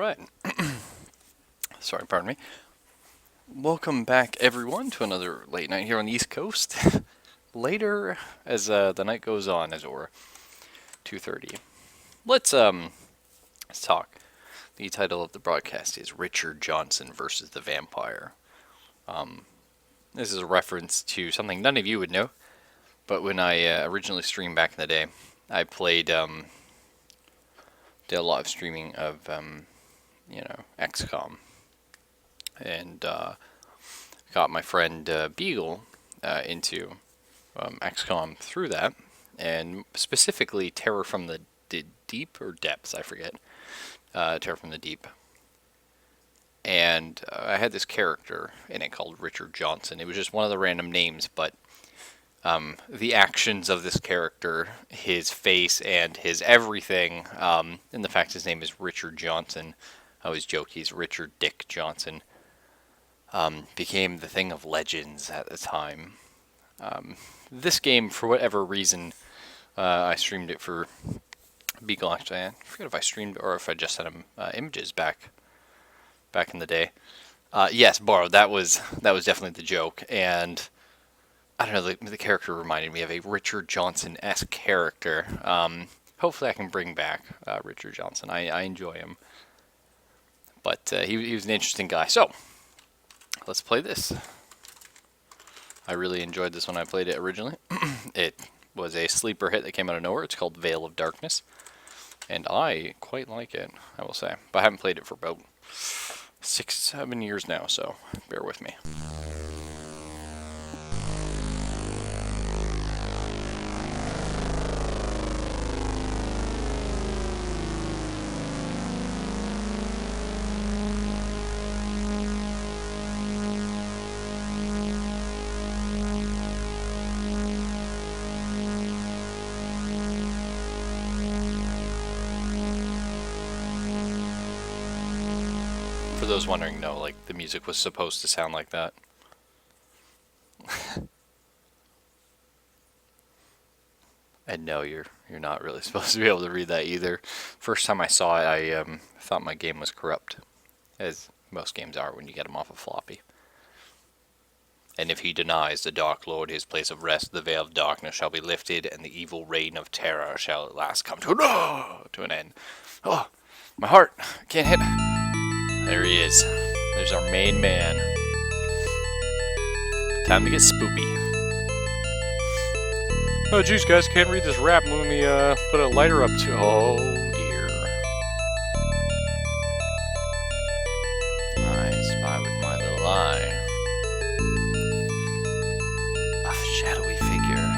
right. Sorry, pardon me. Welcome back, everyone, to another late night here on the East Coast. Later, as the night goes on, as it were, 2:30. Let's talk. The title of the broadcast is Richard Johnson versus the Vampire. This is a reference to something none of you would know, but when I originally streamed back in the day, I played did a lot of streaming of XCOM, and got my friend Beagle into XCOM through that, and specifically Terror from the Deep or Depths, I forget. Terror from the Deep. And I had this character in it called Richard Johnson. It was just one of the random names, but the actions of this character, his face and his everything, and the fact his name is Richard Johnson, I always joke he's Richard Dick Johnson, became the thing of legends at the time. This game, for whatever reason, I streamed it for Beagle. Actually, I forget if I streamed or if I just sent him images back in the day. Yes, borrowed. That was definitely the joke, and I don't know. The character reminded me of a Richard Johnson-esque character. Hopefully, I can bring back Richard Johnson. I enjoy him, but he was an interesting guy. So let's play this. I really enjoyed this when I played it originally. It was a sleeper hit that came out of nowhere. It's called Veil of Darkness, and I quite like it, I will say. But I haven't played it for about 6-7 years now, so bear with me. For those wondering, no, like the music was supposed to sound like that. And no, you're not really supposed to be able to read that either. First time I saw it, I thought my game was corrupt, as most games are when you get them off a floppy. And if he denies the Dark Lord his place of rest, the veil of darkness shall be lifted, and the evil reign of terror shall at last come to an end. Oh, my heart can't hit. There he is. There's our main man. Time to get spoopy. Oh, jeez, guys, can't read this rap. Let me put a lighter up to. Oh dear. I spy with my little eye a shadowy figure.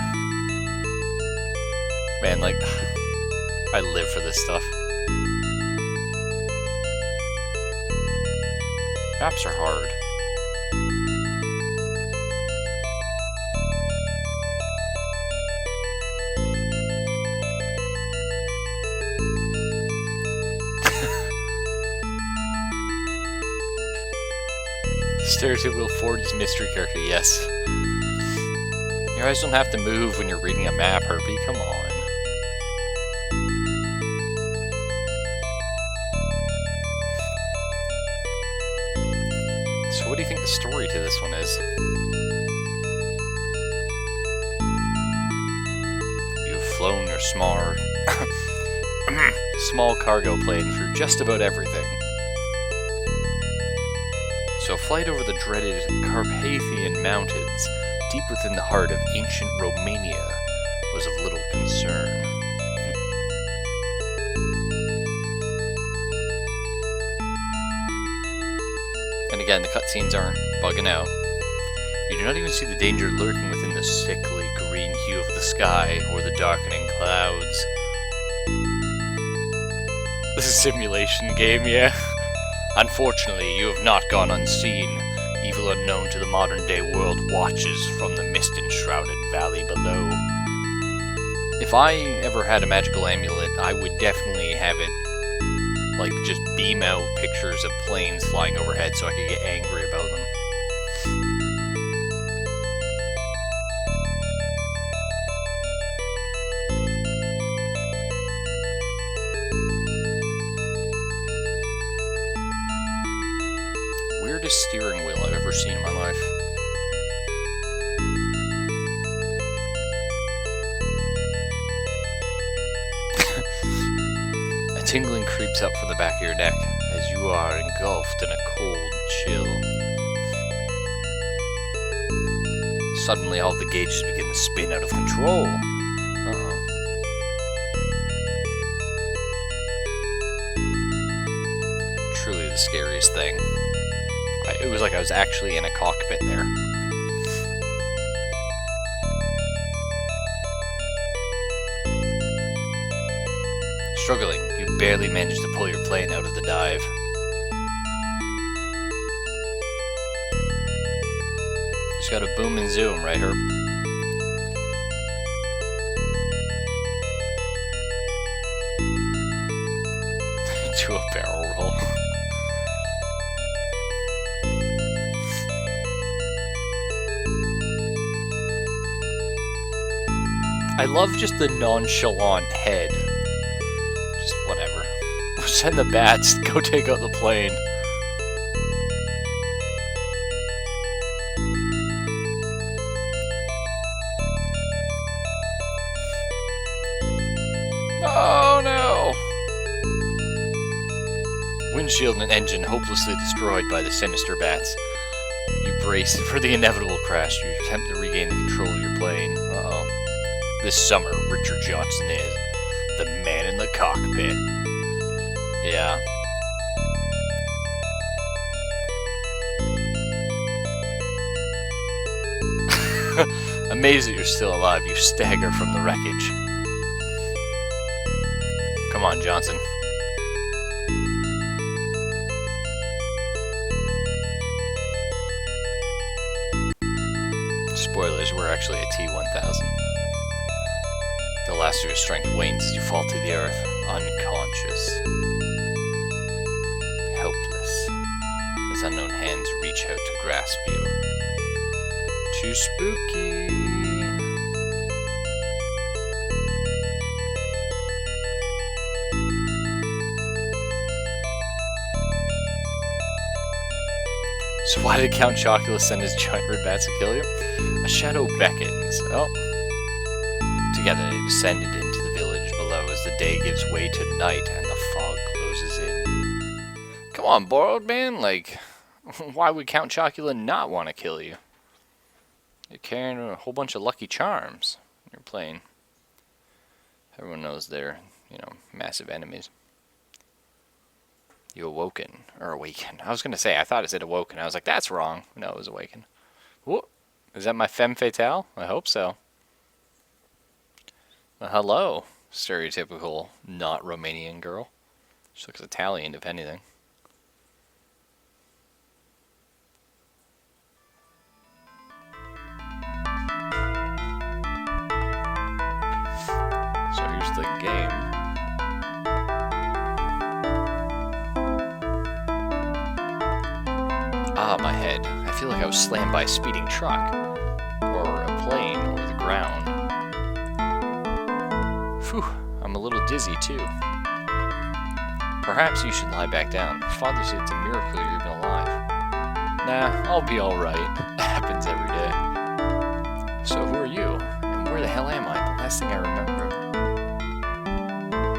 Man, like, I live for this stuff. Maps are hard. Stereotypical 40s mystery character, yes. Your eyes don't have to move when you're reading a map, Herbie, come on. So what do you think the story to this one is? You've flown your small cargo plane through just about everything. So flight over the dreaded Carpathian Mountains, deep within the heart of ancient Romania, was of little concern. And again, the cutscenes aren't bugging out. You do not even see the danger lurking within the sickly green hue of the sky or the darkening clouds. This is a simulation game, yeah. Unfortunately, you have not gone unseen. Evil unknown to the modern-day world watches from the mist-enshrouded valley below. If I ever had a magical amulet, I would definitely have it, like, just beam out pictures of planes flying overhead so I could get angry about them. smoothest steering wheel I've ever seen in my life. A tingling creeps up from the back of your neck as you are engulfed in a cold chill. Suddenly all the gauges begin to spin out of control. Truly the scariest thing. It was like I was actually in a cockpit there. Struggling, you barely manage to pull your plane out of the dive. Just gotta boom and zoom, right, Herb? To a barrel roll. I love just the nonchalant head. Just whatever. Send the bats, go take out the plane. Oh no! Windshield and engine hopelessly destroyed by the sinister bats. You brace for the inevitable crash. You attempt to regain the control of your plane. Uh-oh. This summer, Richard Johnson is the man in the cockpit. Yeah. Amazed that you're still alive, you stagger from the wreckage. Come on, Johnson. Spoilers, we're actually a T-1000. The last of your strength wanes as you fall to the earth, unconscious. Helpless, as unknown hands reach out to grasp you. Too spooky. So why did Count Chocula send his giant red bats to kill you? A shadow beckons. Oh. Together they descended into the village below as the day gives way to night and the fog closes in. Come on, Borrowed Man, like, why would Count Chocula not want to kill you? You're carrying a whole bunch of Lucky Charms in your plane. Everyone knows they're, massive enemies. You awoken, or awaken. I was going to say, I thought it said awoken. I was like, that's wrong. No, it was awaken. Whoop. Is that my femme fatale? I hope so. Well, hello, stereotypical not Romanian girl. She looks Italian, if anything. So here's the game. Ah, my head. I feel like I was slammed by a speeding truck. Or a plane, or the ground. Phew, I'm a little dizzy too. Perhaps you should lie back down. Father said it's a miracle you're even alive. Nah, I'll be alright. It happens every day. So who are you? And where the hell am I? The last thing I remember.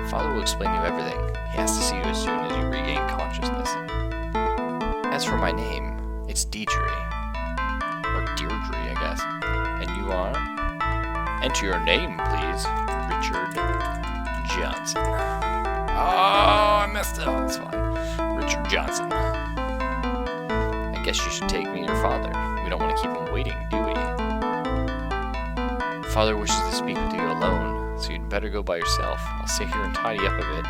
Father will explain to you everything. He has to see you as soon as you regain consciousness. As for my name, it's Deidre. Or Deirdre, I guess. And you are? Enter your name, please. Richard Johnson. Oh, I messed up. That's fine. Richard Johnson. I guess you should take me to your father. We don't want to keep him waiting, do we? Father wishes to speak with you alone, so you'd better go by yourself. I'll stay here and tidy up a bit.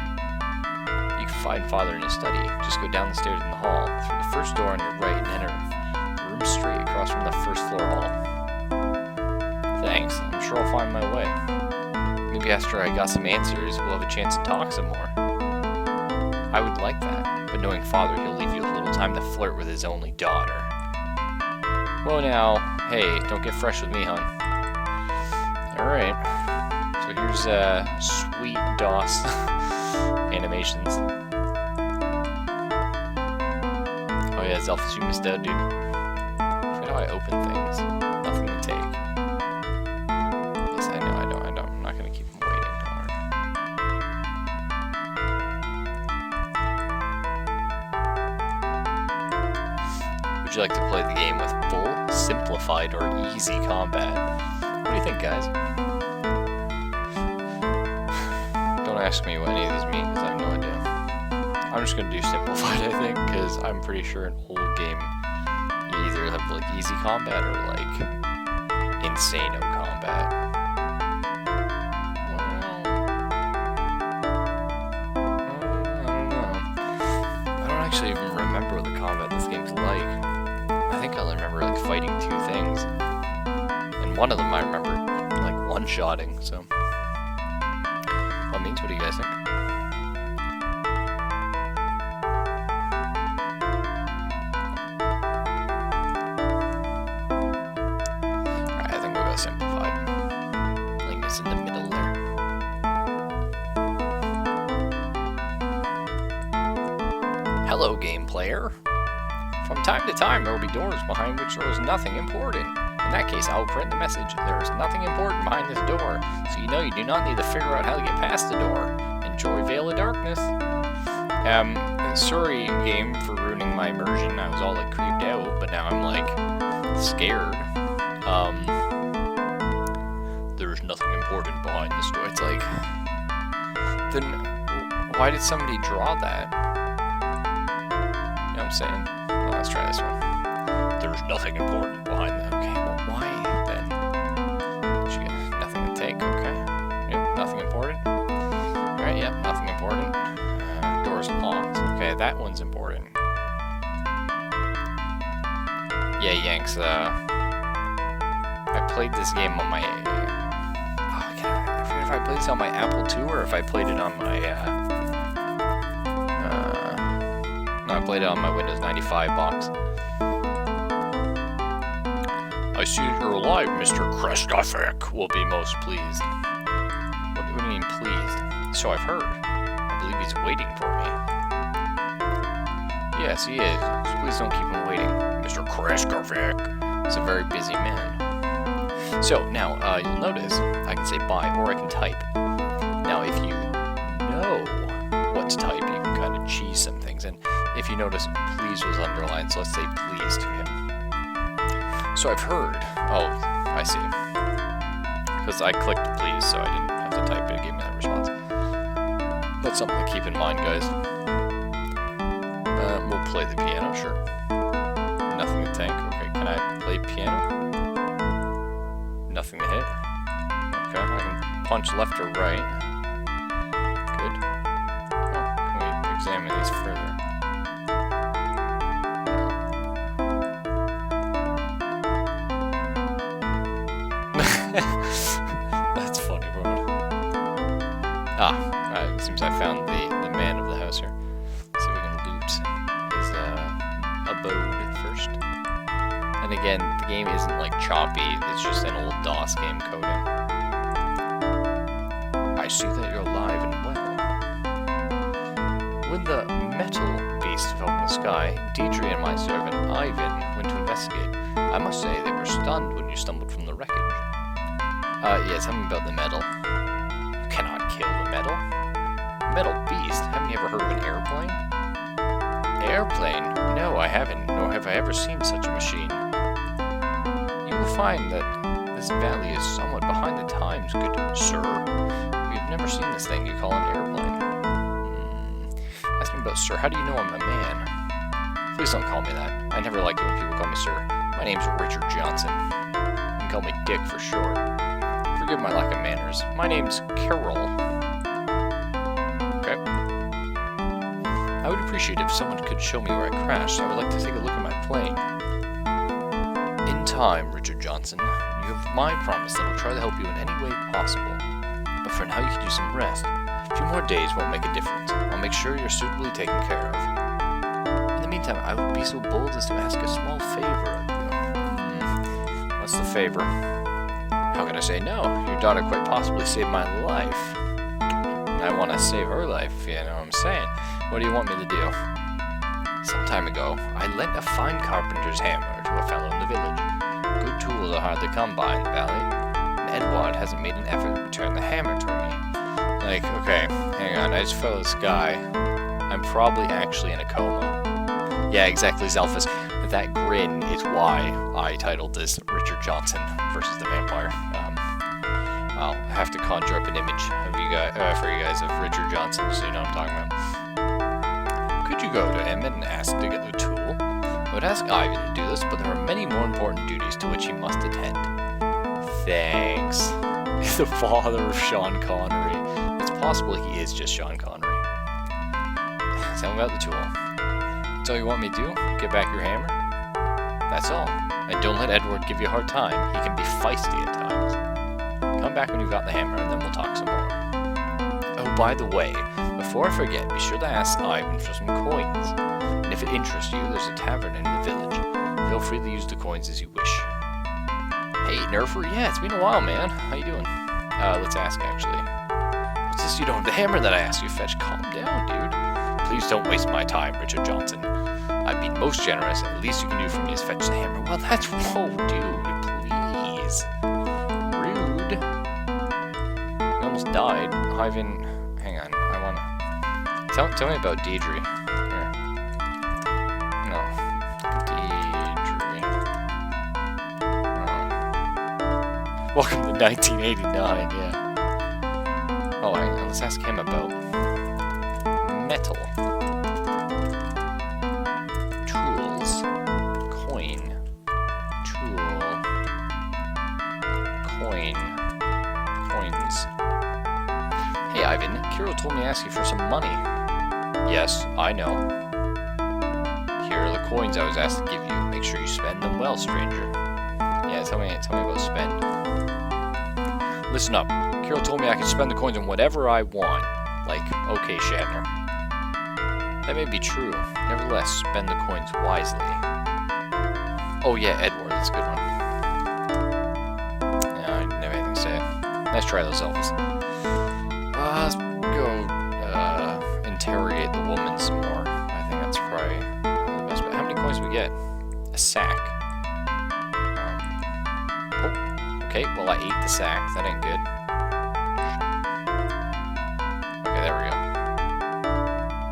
You can find Father in his study. Just go down the stairs in the hall, through the first door on your right, and enter the room straight across from the first floor hall. Thanks. I'm sure I'll find my way. Maybe after I got some answers, we'll have a chance to talk some more. I would like that, but knowing Father, he'll leave you a little time to flirt with his only daughter. Well now, hey, don't get fresh with me, hon. Alright. So here's sweet DOS animations. Oh yeah, as off as you missed out, dude. Forget how I open things. Nothing to take. Yes, I know. I'm not gonna keep him waiting. Don't worry. Would you like to play the game with full, simplified, or easy combat? What do you think, guys? Don't ask me what any of these mean, because I have no idea. I'm just gonna do simplified, I think, because I'm pretty sure an old game you either have like easy combat or like insano combat. Well, I don't know. I don't actually even remember what the combat in this game's like. I think I only remember like fighting two things, and one of them I remember like one-shotting. So, what means? What do you guys think? Alright, I think we'll go simplified. I think it's in the middle there. Hello, game player. From time to time, there will be doors behind which there is nothing important. In that case, I will print the message. There is nothing important behind this door, so you know you do not need to figure out how to get past the door. Enjoy Veil of Darkness. Sorry, game, for ruining my immersion. I was all like creeped out, but now I'm like scared. There's nothing important behind this door. It's like, then why did somebody draw that? You know what I'm saying? Well, let's try this one. There's nothing important behind that. Okay, well, why then? Did you get nothing to take? Okay. Yep, nothing important. Alright, yep, nothing important. Door's locked. Okay, that one's important. Yeah, Yanks, I played this game on my... I forget if I played this on my Apple II or if I played it on my... No, I played it on my Windows 95 box. I see that you're alive, Mr. Krestofek will be most pleased. What do you mean, pleased? So I've heard. I believe he's waiting for me. Yes, he is. So please don't keep him waiting. Mr. Krestofek is a very busy man. So, now, you'll notice I can say bye, or I can type. Now, if you know what to type, you can kind of cheese some things. And if you notice, please was underlined, so let's say please to him. So I've heard. Oh, I see. Because I clicked please, so I didn't have to type it. It gave me that response. That's something to keep in mind, guys. We'll play the piano, sure. Nothing to tank. Okay, can I play piano? Nothing to hit. Okay, I can punch left or right. Good. Oh, can we examine these further? That's funny, bro. It seems I found the man of the house here. Let's see if we can loot his abode first. And again, the game isn't like choppy, it's just an old DOS game coding. I see that you're alive and well. When the metal beast fell from the sky, Deidre and my servant Ivan went to investigate. I must say they were stunned when you stumbled from the wreckage. Yeah, tell me about the metal. You cannot kill the metal. Metal beast? Haven't you ever heard of an airplane? Airplane? No, I haven't, nor have I ever seen such a machine. You will find that this valley is somewhat behind the times, good sir. We have never seen this thing you call an airplane. Ask me about sir. How do you know I'm a man? Please don't call me that. I never like it when people call me sir. My name's Richard Johnson. You can call me Dick for short. Forgive my lack of manners. My name's Carol. Okay. I would appreciate if someone could show me where I crashed. I would like to take a look at my plane. In time, Richard Johnson. You have my promise that I'll try to help you in any way possible. But for now, you can do some rest. A few more days won't make a difference. I'll make sure you're suitably taken care of. In the meantime, I would be so bold as to ask a small favor of you. What's the favor? How can I say no? Your daughter quite possibly saved my life. And I want to save her life, you know what I'm saying? What do you want me to do? Some time ago, I lent a fine carpenter's hammer to a fellow in the village. Good tools are hard to come by in the valley, and Edward hasn't made an effort to return the hammer to me. Like, okay, hang on, I just fell this guy. I'm probably actually in a coma. Yeah, exactly, Zelphus. That grin is why I titled this Richard Johnson versus the Vampire. I'll have to conjure up an image of you guys, for you guys of Richard Johnson so you know what I'm talking about. Could you go to him and ask to get the tool? I would ask Ivan to do this, but there are many more important duties to which he must attend. Thanks. The father of Sean Connery. It's possible he is just Sean Connery. Tell me about the tool. That's all you want me to do? Get back your hammer? That's all. And don't let Edward give you a hard time. He can be feisty at times. Come back when you've got the hammer, and then we'll talk some more. Oh, by the way, before I forget, be sure to ask Ivan for some coins. And if it interests you, there's a tavern in the village. Feel free to use the coins as you wish. Hey, Nerfer, yeah, it's been a while, man. How you doing? Let's ask, actually. What's this you don't have the hammer that I asked you to fetch? Calm down, dude. Please don't waste my time, Richard Johnson. I've been most generous, and the least you can do for me is fetch the hammer. Well, that's... Whoa, dude, please. Rude. You almost died. Ivan, hang on, I wanna... Tell me about Deidre. Here. No. Deidre. Oh. Welcome to 1989, yeah. Oh, hang on, let's ask him about... metal. Tools. Coin. Tool. Coin. Coins. Hey Ivan, Kiro told me to ask you for some money. Yes, I know. Here are the coins I was asked to give you. Make sure you spend them well, stranger. Yeah, tell me about spend. Listen up. Kiro told me I could spend the coins on whatever I want. Like, okay, Shatner. That may be true. Nevertheless, spend the coins wisely. Oh yeah, Edward, that's a good one. Yeah, I didn't have anything to say. Nice try, those elves. Let's go interrogate the woman some more. I think that's probably the best bet. How many coins do we get? A sack. Oh, okay, well I ate the sack. That ain't good. Okay, there we go.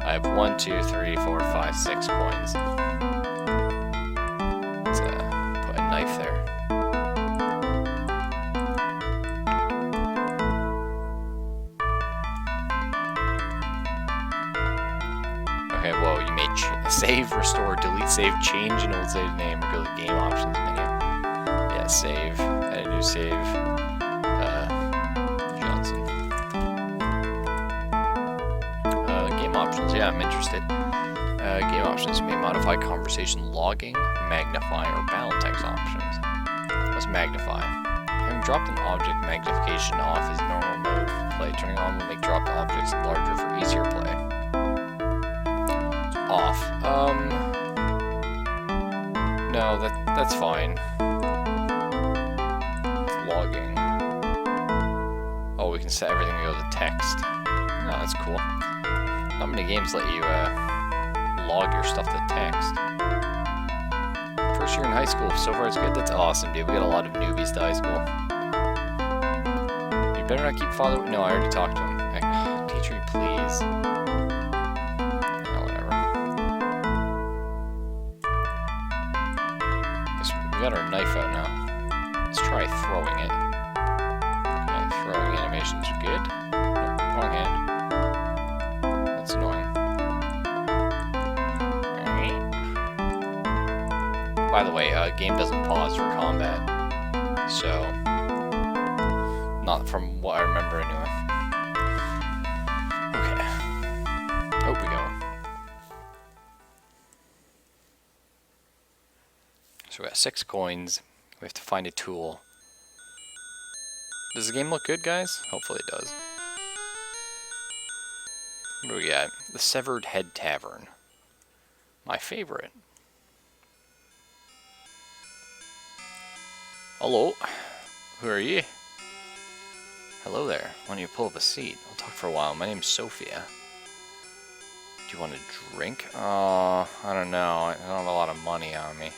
I have 1, 2, 3, 4, 5, 6 coins. Let's put a knife there. Okay, whoa, you made save, restore, delete, save, change an old save name, or go to the game options menu. Yeah, save, edit new save, Johnson. Game options, yeah, I'm interested. Game options, you may modify conversation logging, magnify, or battle text options. Let's magnify. Having dropped an object, magnification off is normal mode for play. Turning on will make dropped objects larger for easier play. Off. No, that's fine. It's logging. Oh, we can set everything to go to text. Oh, that's cool. Not many games let you log your stuff to text. First year in high school, so far it's good. That's awesome, dude. We got a lot of newbies to high school. You better not keep following. No, I already talked to him. Teacher, please. We got our knife out now. Let's try throwing it. Okay, throwing animations are good. Nope, wrong hand. That's annoying. Alright. By the way, game doesn't pause for combat. So, not from what I remember anyway. Okay. Out we go. So we got 6 coins. We have to find a tool. Does the game look good, guys? Hopefully it does. What do we got? The Severed Head Tavern. My favorite. Hello. Who are you? Hello there. Why don't you pull up a seat? We'll talk for a while. My name's Sophia. Do you want a drink? I don't know. I don't have a lot of money on me.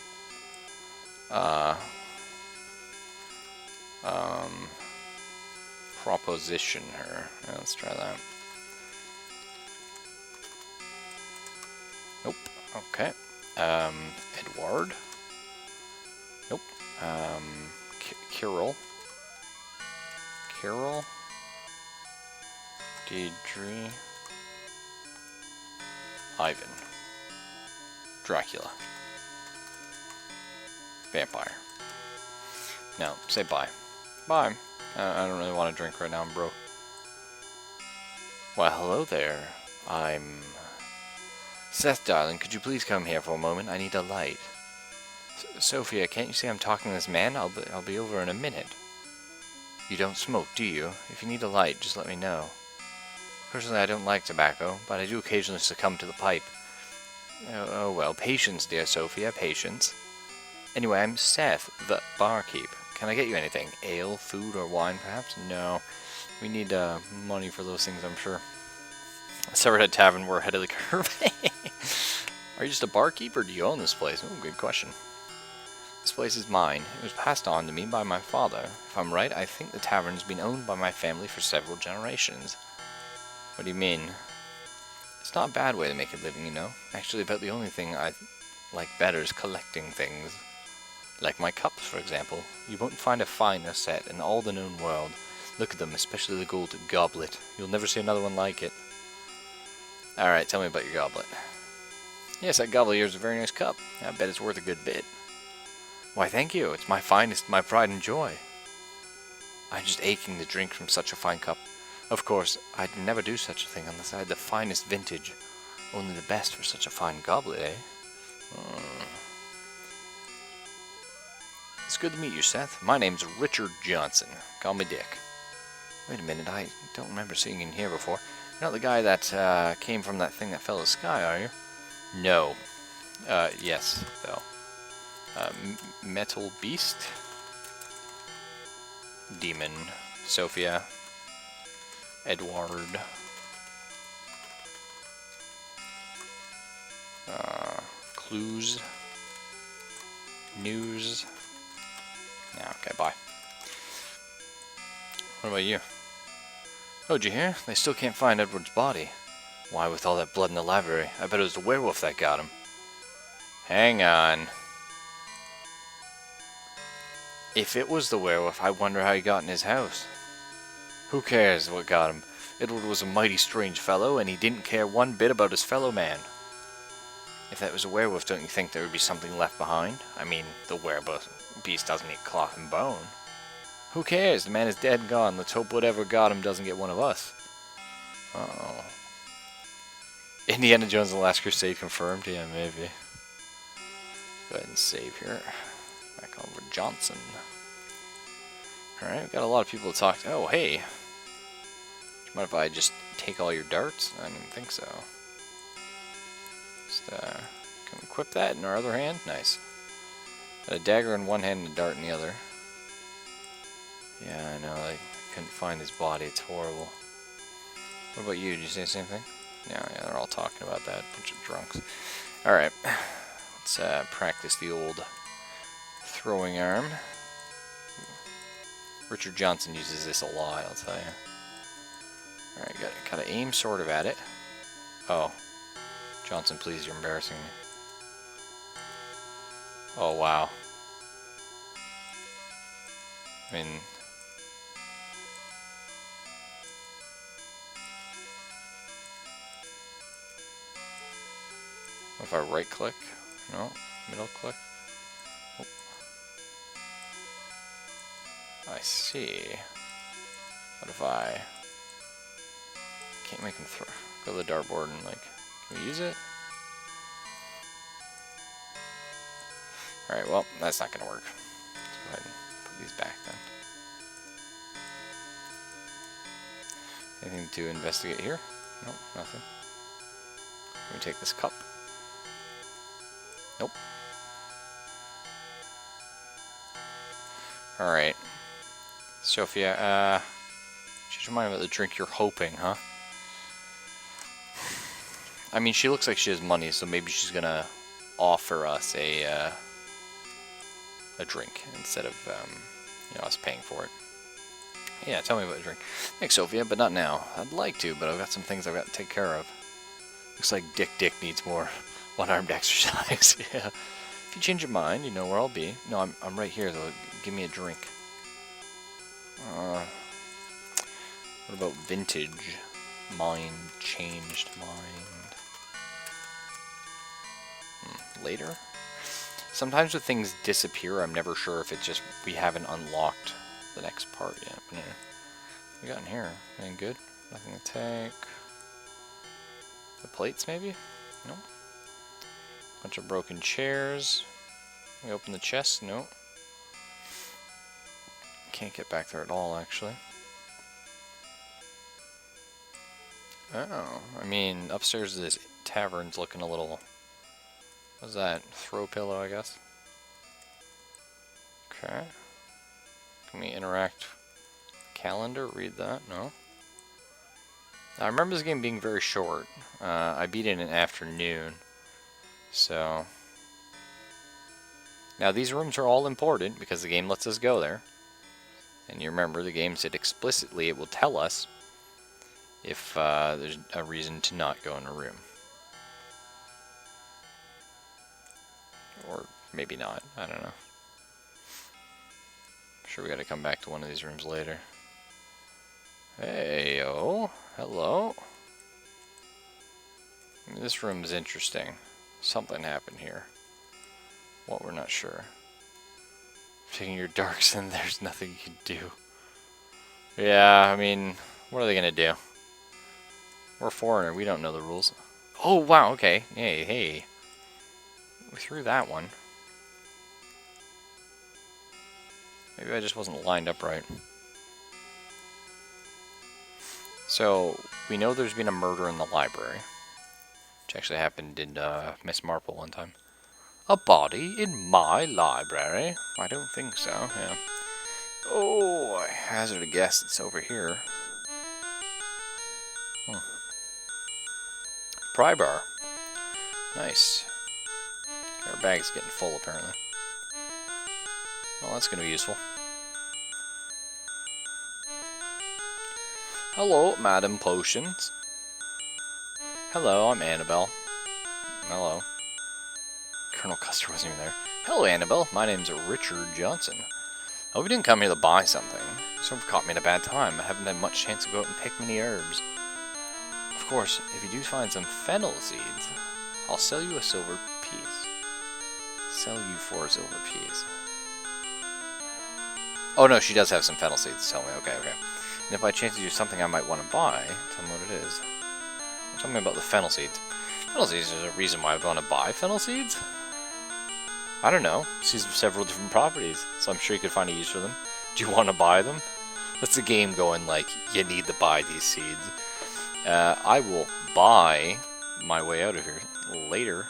Proposition her. Yeah, let's try that. Nope. Okay. Edward. Nope. Kirill. Deidre. Ivan. Dracula. Vampire. No, say bye. Bye. I don't really want to drink right now, I'm broke. Well, hello there. I'm... Seth, darling, could you please come here for a moment? I need a light. Sophia, can't you see I'm talking to this man? I'll be over in a minute. You don't smoke, do you? If you need a light, just let me know. Personally, I don't like tobacco, but I do occasionally succumb to the pipe. Oh well, patience, dear Sophia, patience. Anyway, I'm Seth, the barkeep. Can I get you anything? Ale, food, or wine, perhaps? No. We need money for those things, I'm sure. Severed Tavern, we're ahead of the curve. Are you just a barkeep, or do you own this place? Oh, good question. This place is mine. It was passed on to me by my father. If I'm right, I think the tavern's been owned by my family for several generations. What do you mean? It's not a bad way to make a living, you know. Actually, about the only thing I like better is collecting things. Like my cups, for example. You won't find a finer set in all the known world. Look at them, especially the gold goblet. You'll never see another one like it. Alright, tell me about your goblet. Yes, that goblet here is a very nice cup. I bet it's worth a good bit. Why, thank you. It's my finest, my pride and joy. I'm just aching to drink from such a fine cup. Of course, I'd never do such a thing unless I had the finest vintage. Only the best for such a fine goblet, eh? It's good to meet you, Seth. My name's Richard Johnson. Call me Dick. Wait a minute, I don't remember seeing you in here before. You're not the guy that came from that thing that fell to the sky, are you? No. Yes, though. Metal Beast. Demon. Sophia. Edward. Clues. News. Yeah, okay, bye. What about you? Oh, did you hear? They still can't find Edward's body. Why, with all that blood in the library, I bet it was the werewolf that got him. Hang on. If it was the werewolf, I wonder how he got in his house. Who cares what got him? Edward was a mighty strange fellow, and he didn't care one bit about his fellow man. If that was a werewolf, don't you think there would be something left behind? I mean, the werewolf beast doesn't eat cloth and bone. Who cares? The man is dead and gone. Let's hope whatever got him doesn't get one of us. Uh-oh. Indiana Jones and the Last Crusade confirmed? Yeah, maybe. Go ahead and save here. Back over Johnson. Alright, we've got a lot of people to talk to. Oh, hey. Do you mind if I just take all your darts? I didn't think so. Just, can we equip that in our other hand? Nice. Got a dagger in one hand and a dart in the other. Yeah, I know, I couldn't find his body. It's horrible. What about you? Did you say the same thing? Yeah, they're all talking about that. Bunch of drunks. Alright. Let's practice the old throwing arm. Richard Johnson uses this a lot, I'll tell you. Alright, gotta aim sort of at it. Oh. Johnson, please, you're embarrassing me. Oh, wow. I mean... what if I right click? No? Middle click? Oh. I see. What if I... can't make him throw... go to the dartboard and like... can we use it? Alright, well, that's not gonna work. Let's go ahead and put these back then. Anything to investigate here? Nope, nothing. Let me take this cup. Nope. Alright. Sophia, just remind me about the drink you're hoping, huh? I mean, she looks like she has money, so maybe she's gonna offer us a drink instead of us paying for it. Yeah, tell me about a drink. Thanks, Sophia, but not now. I'd like to, but I've got some things I've got to take care of. Looks like Dick needs more one-armed exercise. Yeah. If you change your mind, you know where I'll be. No, I'm right here though. Give me a drink. What about vintage? Mind changed mind. Later? Sometimes when things disappear, I'm never sure if it's just we haven't unlocked the next part yet. But anyway, what we got in here? Anything good? Nothing to take. The plates, maybe? No. Bunch of broken chairs. We open the chest? No. Can't get back there at all, actually. Oh, I mean, upstairs this tavern's looking a little... What's that? Throw pillow, I guess? Okay. Can we interact? Calendar? Read that? No. I remember this game being very short. I beat it in an afternoon. So... Now these rooms are all important because the game lets us go there. And you remember the game said explicitly it will tell us if there's a reason to not go in a room. Or maybe not. I don't know. I'm sure we gotta come back to one of these rooms later. Hey, oh, hello. I mean, this room is interesting. Something happened here. What, we're not sure. Taking your darks and there's nothing you can do. Yeah, I mean, what are they gonna do? We're a foreigner, we don't know the rules. Oh, wow, okay. Hey. We threw that one. Maybe I just wasn't lined up right. So, we know there's been a murder in the library. Which actually happened in Miss Marple one time. A body in my library? I don't think so, yeah. Oh, I hazard a guess it's over here. Pry bar. Nice. Our bag's getting full, apparently. Well, that's going to be useful. Hello, Madam Potions. Hello, I'm Annabelle. Hello. Colonel Custer wasn't even there. Hello, Annabelle. My name's Richard Johnson. I hope you didn't come here to buy something. Sort of caught me at a bad time. I haven't had much chance to go out and pick many herbs. Of course, if you do find some fennel seeds, I'll sell you a silver piece. Sell you 4 silver piece. Oh no, she does have some fennel seeds, tell me. Okay. And if by chance you do something I might want to buy, tell me what it is. Tell me about the fennel seeds. Fennel seeds, is there a reason why I would want to buy fennel seeds? I don't know. She's several different properties, so I'm sure you could find a use for them. Do you want to buy them? That's the game going like, you need to buy these seeds. I will buy my way out of here later.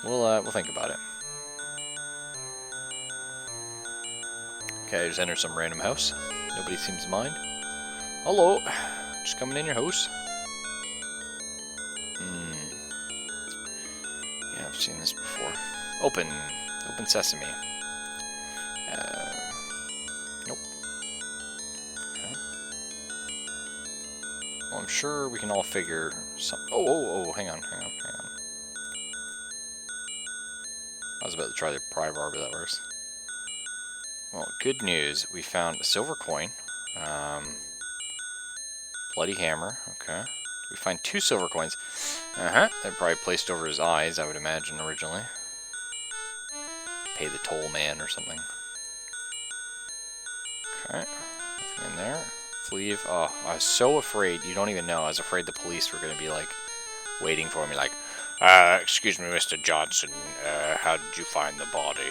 We'll think about it. Okay, I just entered some random house. Nobody seems to mind. Hello, just coming in your house. Yeah, I've seen this before. Open sesame. Nope. Okay. Well, I'm sure we can all figure some. Oh, hang on. I was about to try the pry bar, but that works. Well, good news. We found a silver coin. Bloody hammer. Okay. We find 2 silver coins. They're probably placed over his eyes, I would imagine, originally. Pay the toll man or something. Okay. Nothing in there. Leave. Oh, I was so afraid. You don't even know. I was afraid the police were going to be, like, waiting for me, like, excuse me, Mr. Johnson, how did you find the body?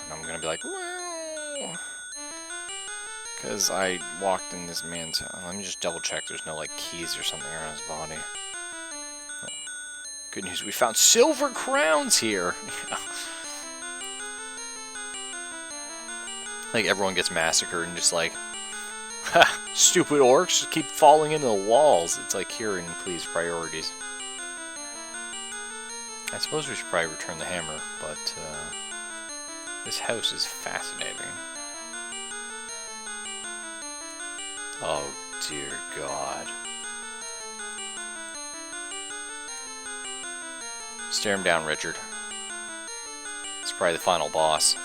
And I'm going to be like, well... Because I walked in this man's house. Let me just double check there's no, like, keys or something around his body. Oh. Good news, we found silver crowns here! Like, everyone gets massacred and just like, ha! Stupid orcs just keep falling into the walls. It's like, here in please priorities. I suppose we should probably return the hammer, but this house is fascinating. Oh dear God. Stare him down, Richard. It's probably the final boss.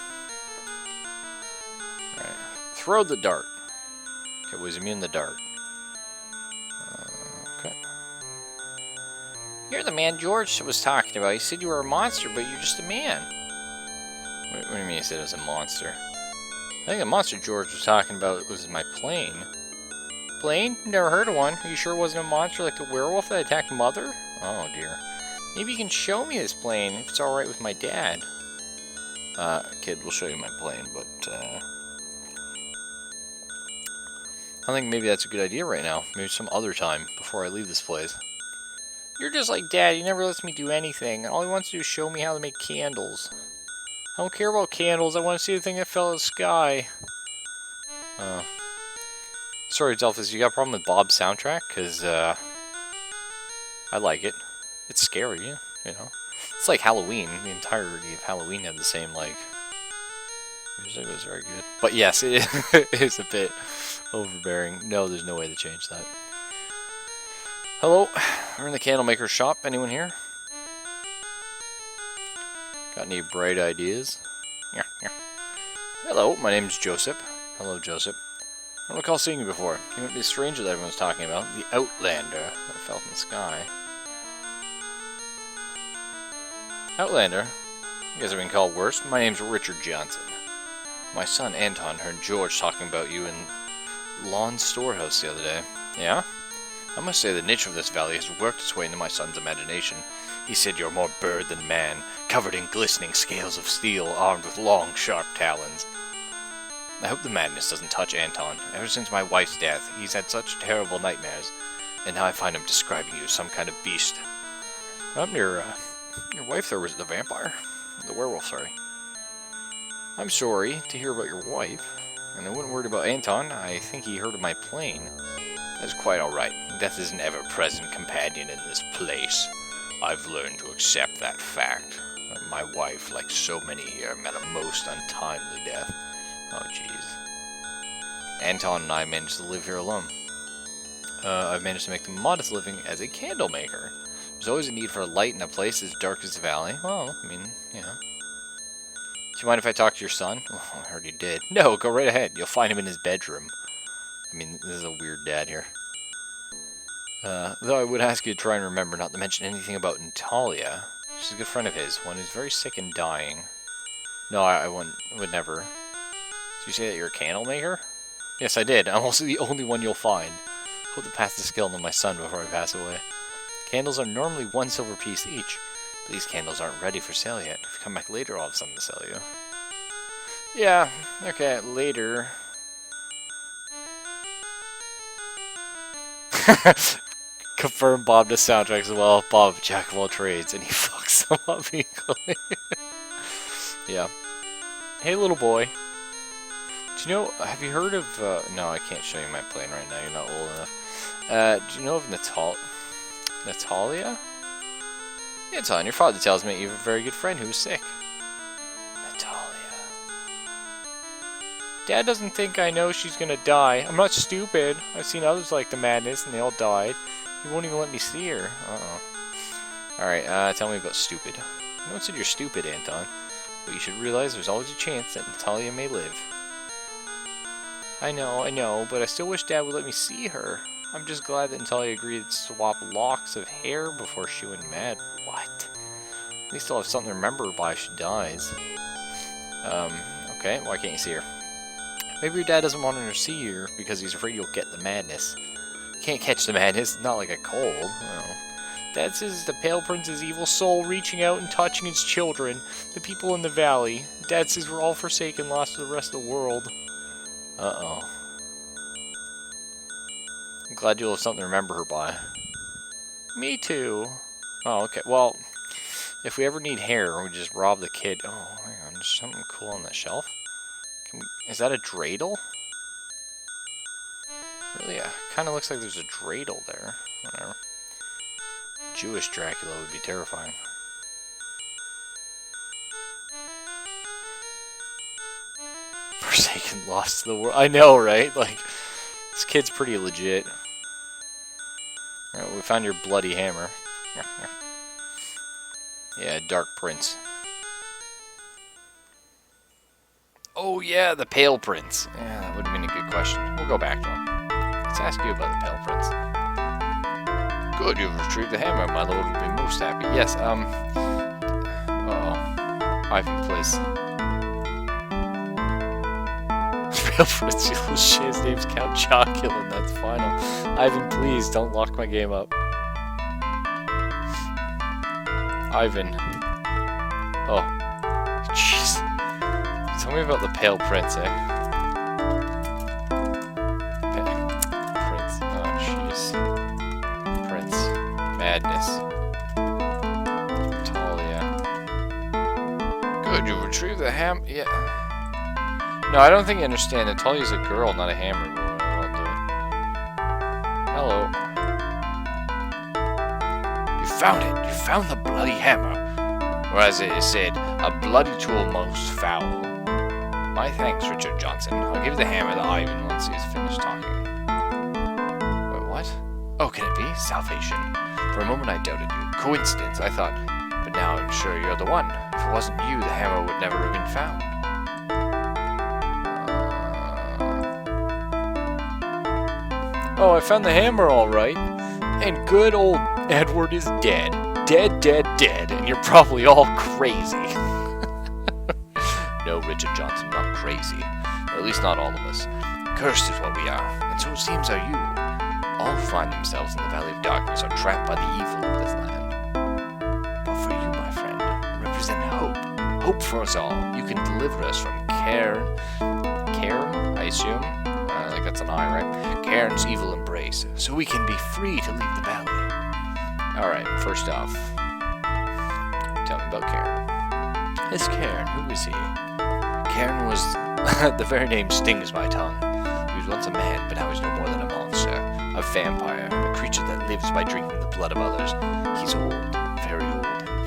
Alright. Throw the dart. Okay, was immune to the dart. Okay. You're the man George was talking about. He said you were a monster, but you're just a man. What do you mean he said it was a monster? I think the monster George was talking about was my plane. Plane? Never heard of one. Are you sure it wasn't a monster like the werewolf that attacked Mother? Oh dear. Maybe you can show me this plane if it's alright with my dad. Kid, we'll show you my plane, but I think maybe that's a good idea right now. Maybe some other time before I leave this place. You're just like Dad. He never lets me do anything. All he wants to do is show me how to make candles. I don't care about candles. I want to see the thing that fell out of the sky. Sorry, Delphus, you got a problem with Bob's soundtrack? Because, I like it. It's scary, you know. It's like Halloween. The entirety of Halloween had the same, like... music was very good. But yes, it is a bit overbearing. No, there's no way to change that. Hello, we're in the candlemaker's shop. Anyone here? Got any bright ideas? Yeah. Hello, my name's Joseph. Hello, Joseph. I don't recall seeing you before. You might be the stranger that everyone's talking about. The Outlander that fell from the sky. Outlander? You guys have been called worse. My name's Richard Johnson. My son Anton heard George talking about you in Lawn Storehouse the other day. Yeah? I must say the nature of this valley has worked its way into my son's imagination. He said you're more bird than man, covered in glistening scales of steel, armed with long, sharp talons. I hope the madness doesn't touch Anton. Ever since my wife's death, he's had such terrible nightmares, and now I find him describing you as some kind of beast. Your wife there was the vampire? The werewolf, sorry. I'm sorry to hear about your wife, and I wouldn't worry about Anton. I think he heard of my plane. That's quite alright. Death is an ever-present companion in this place. I've learned to accept that fact. My wife, like so many here, met a most untimely death. Oh, jeez. Anton and I managed to live here alone. I've managed to make the modest living as a candle maker. There's always a need for a light in a place as dark as the valley. Well, I mean, you know. Do you mind if I talk to your son? Oh, I heard you did. No, go right ahead. You'll find him in his bedroom. I mean, this is a weird dad here. Though I would ask you to try and remember not to mention anything about Natalia. She's a good friend of his, one who's very sick and dying. No, I would never. Did you say that you're a candle maker? Yes, I did. I'm also the only one you'll find. Hope to pass the skill on to my son before I pass away. Candles are normally 1 silver piece each, but these candles aren't ready for sale yet. If you come back later, I'll have something to sell you. Yeah, okay, later. Confirm Bob does soundtracks as well. Bob, jack of all trades, and he fucks them up equally. Yeah. Hey, little boy. Do you know, have you heard of, no, I can't show you my plane right now, you're not old enough. Do you know of Natalia? Yeah, Anton, your father tells me you have a very good friend who is sick. Natalia. Dad doesn't think I know she's gonna die. I'm not stupid. I've seen others like the madness and they all died. He won't even let me see her. Uh-oh. Alright, tell me about stupid. No one said you're stupid, Anton. But you should realize there's always a chance that Natalia may live. I know, but I still wish Dad would let me see her. I'm just glad that Natalia agreed to swap locks of hair before she went mad. What? At least I'll have something to remember her by if she dies. Okay, why can't you see her? Maybe your dad doesn't want her to see her because he's afraid you'll get the madness. You can't catch the madness, it's not like a cold. Well, Dad says the Pale Prince's evil soul reaching out and touching his children, the people in the valley. Dad says we're all forsaken, lost to the rest of the world. Uh-oh. I'm glad you'll have something to remember her by. Me too. Oh, okay. Well, if we ever need hair, we just rob the kid. Oh, hang on. There's something cool on that shelf. Is that a dreidel? Really? Yeah. Kind of looks like there's a dreidel there. Whatever. Jewish Dracula would be terrifying. Forsaken, lost to the world. I know, right? Like, this kid's pretty legit. Alright, we found your bloody hammer. Yeah, Dark Prince. Oh yeah, the Pale Prince. Yeah, that would have been a good question. We'll go back to him. Let's ask you about the Pale Prince. Good, you've retrieved the hammer. My lord would be most happy. Yes, uh-oh. Ivan, please. Pale Prince, his name's Count Chocula, and that's final. Ivan, please, don't lock my game up. Ivan. Oh. Jeez. Tell me about the Pale Prince, eh? Prince. Oh, jeez. Prince. Madness. Talia. Good, you retrieved the ham. Yeah. No, I don't think you understand. Natalia's a girl, not a hammer. But whatever, I'll do it. Hello. You found it. You found the bloody hammer. Or as it is said, a bloody tool most foul. My thanks, Richard Johnson. I'll give the hammer to Ivan once he's finished talking. Wait, what? Oh, can it be? Salvation. For a moment I doubted you. Coincidence, I thought. But now I'm sure you're the one. If it wasn't you, the hammer would never have been found. Oh, I found the hammer all right. And good old Edward is dead. Dead, dead, dead. And you're probably all crazy. No, Richard Johnson, not crazy. At least not all of us. Cursed is what we are, and so it seems are you. All who find themselves in the Valley of Darkness are trapped by the evil of this land. But for you, my friend, represent hope. Hope for us all. You can deliver us from Cairn, I assume? Like that's an I, right? Cairn's evil embrace, so we can be free to leave the valley. Alright, first off, tell me about Cairn. This Cairn, who is he? Cairn was... the very name stings my tongue. He was once a man, but now he's no more than a monster. A vampire, a creature that lives by drinking the blood of others. He's old, and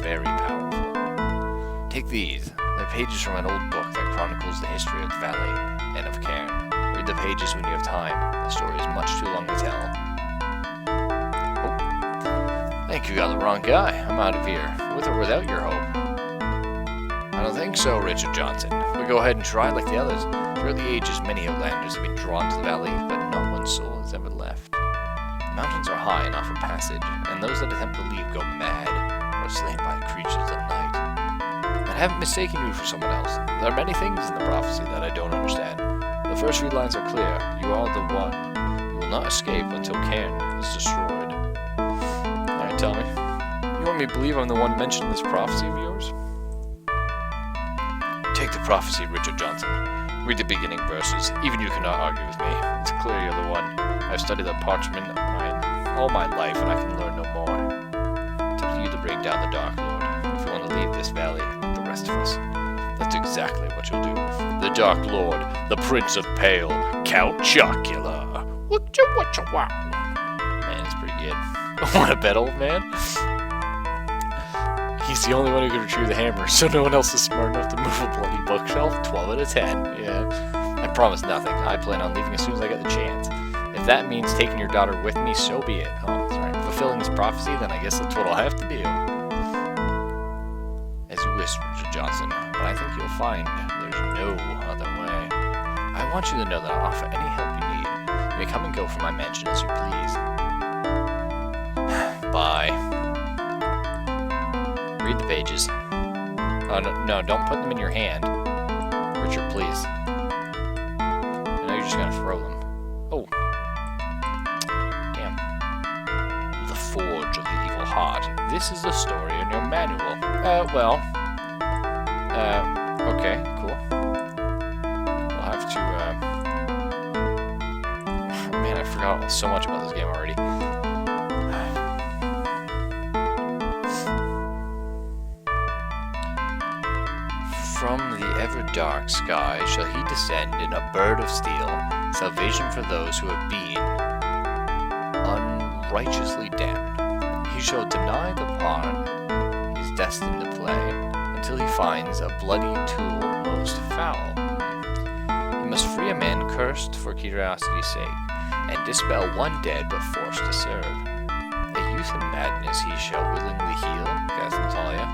very powerful. Take these. They're pages from an old book that chronicles the history of the valley and of Cairn. Read the pages when you have time. The story is much too long to tell. Oh. I think you got the wrong guy. I'm out of here. With or without your hope. I don't think so, Richard Johnson. We'll go ahead and try like the others. Throughout the ages, many outlanders have been drawn to the valley, but not one soul has ever left. The mountains are high enough for passage, and those that attempt to leave go mad, or are slain by the creatures of the night. I haven't mistaken you for someone else. There are many things in the prophecy that I don't understand. The first few lines are clear. You are the one. You will not escape until Cairn is destroyed. Alright, tell me. You want me to believe I'm the one mentioned in this prophecy of yours? Take the prophecy, Richard Johnson. Read the beginning verses. Even you cannot argue with me. It's clear you're the one. I've studied that parchment all my life, and I can learn no more. It's up to you to bring down the Dark Lord. If you want to leave this valley like the rest of us, that's exactly what you'll do. The Dark Lord, the Prince of Pale, Count Chocula. Whatcha wow. Man, it's pretty good. Want to bet, old man? He's the only one who can retrieve the hammer, so no one else is smart enough to move a bloody bookshelf. 12 out of 10. Yeah. I promise nothing. I plan on leaving as soon as I get the chance. If that means taking your daughter with me, so be it. Oh, sorry. Fulfilling this prophecy, then I guess that's what I'll have to do. As you wish, Richard Johnson, but I think you'll find there's no other way. I want you to know that I'll offer any help you need. You may come and go from my mansion as you please. Bye. Read the pages. Oh, no, don't put them in your hand. Richard, please. I know you're just gonna throw them. Oh. Damn. The Forge of the Evil Heart. This is the story in your manual. Okay, cool. We'll have to, man, I forgot so much about this game already. From the ever-dark sky shall he descend in a bird of steel, salvation for those who have been unrighteously damned. He shall deny the part he is destined to play, and until he finds a bloody tool most foul. He must free a man cursed for curiosity's sake, and dispel one dead but forced to serve. A youth in madness he shall willingly heal, gasped Natalia.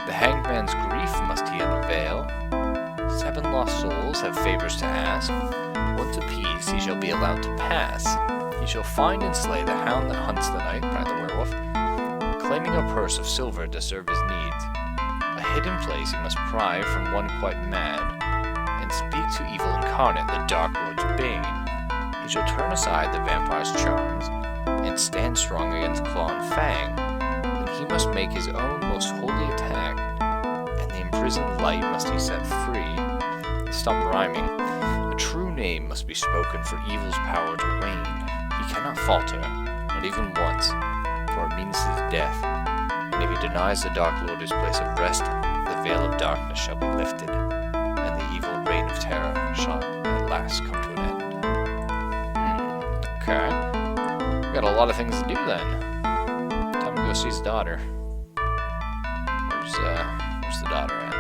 The hanged man's grief must he unveil. 7 lost souls have favors to ask. Once appeased, he shall be allowed to pass. He shall find and slay the hound that hunts the night, cried the werewolf, claiming a purse of silver to serve his needs. A hidden place he must pry from one quite mad, and speak to evil incarnate, the Dark Lord's bane. He shall turn aside the vampire's charms, and stand strong against claw and fang. Then he must make his own most holy attack, and the imprisoned light must he set free. Stop rhyming. A true name must be spoken for evil's power to wane. He cannot falter, not even once, for it means his death. And if he denies the Dark Lord his place of rest, the veil of darkness shall be lifted, and the evil reign of terror shall at last come to an end. Okay. We got a lot of things to do then. Time to go see his daughter. Where's the daughter at?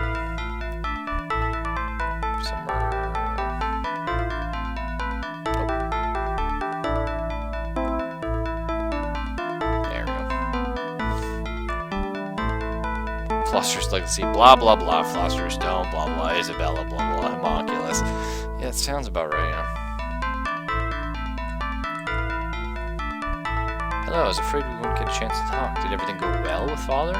Floster's legacy, blah blah blah, Floster's Stone, blah blah, Isabella, blah blah, Homunculus. Yeah, it sounds about right, yeah. Hello, I was afraid we wouldn't get a chance to talk. Did everything go well with Father?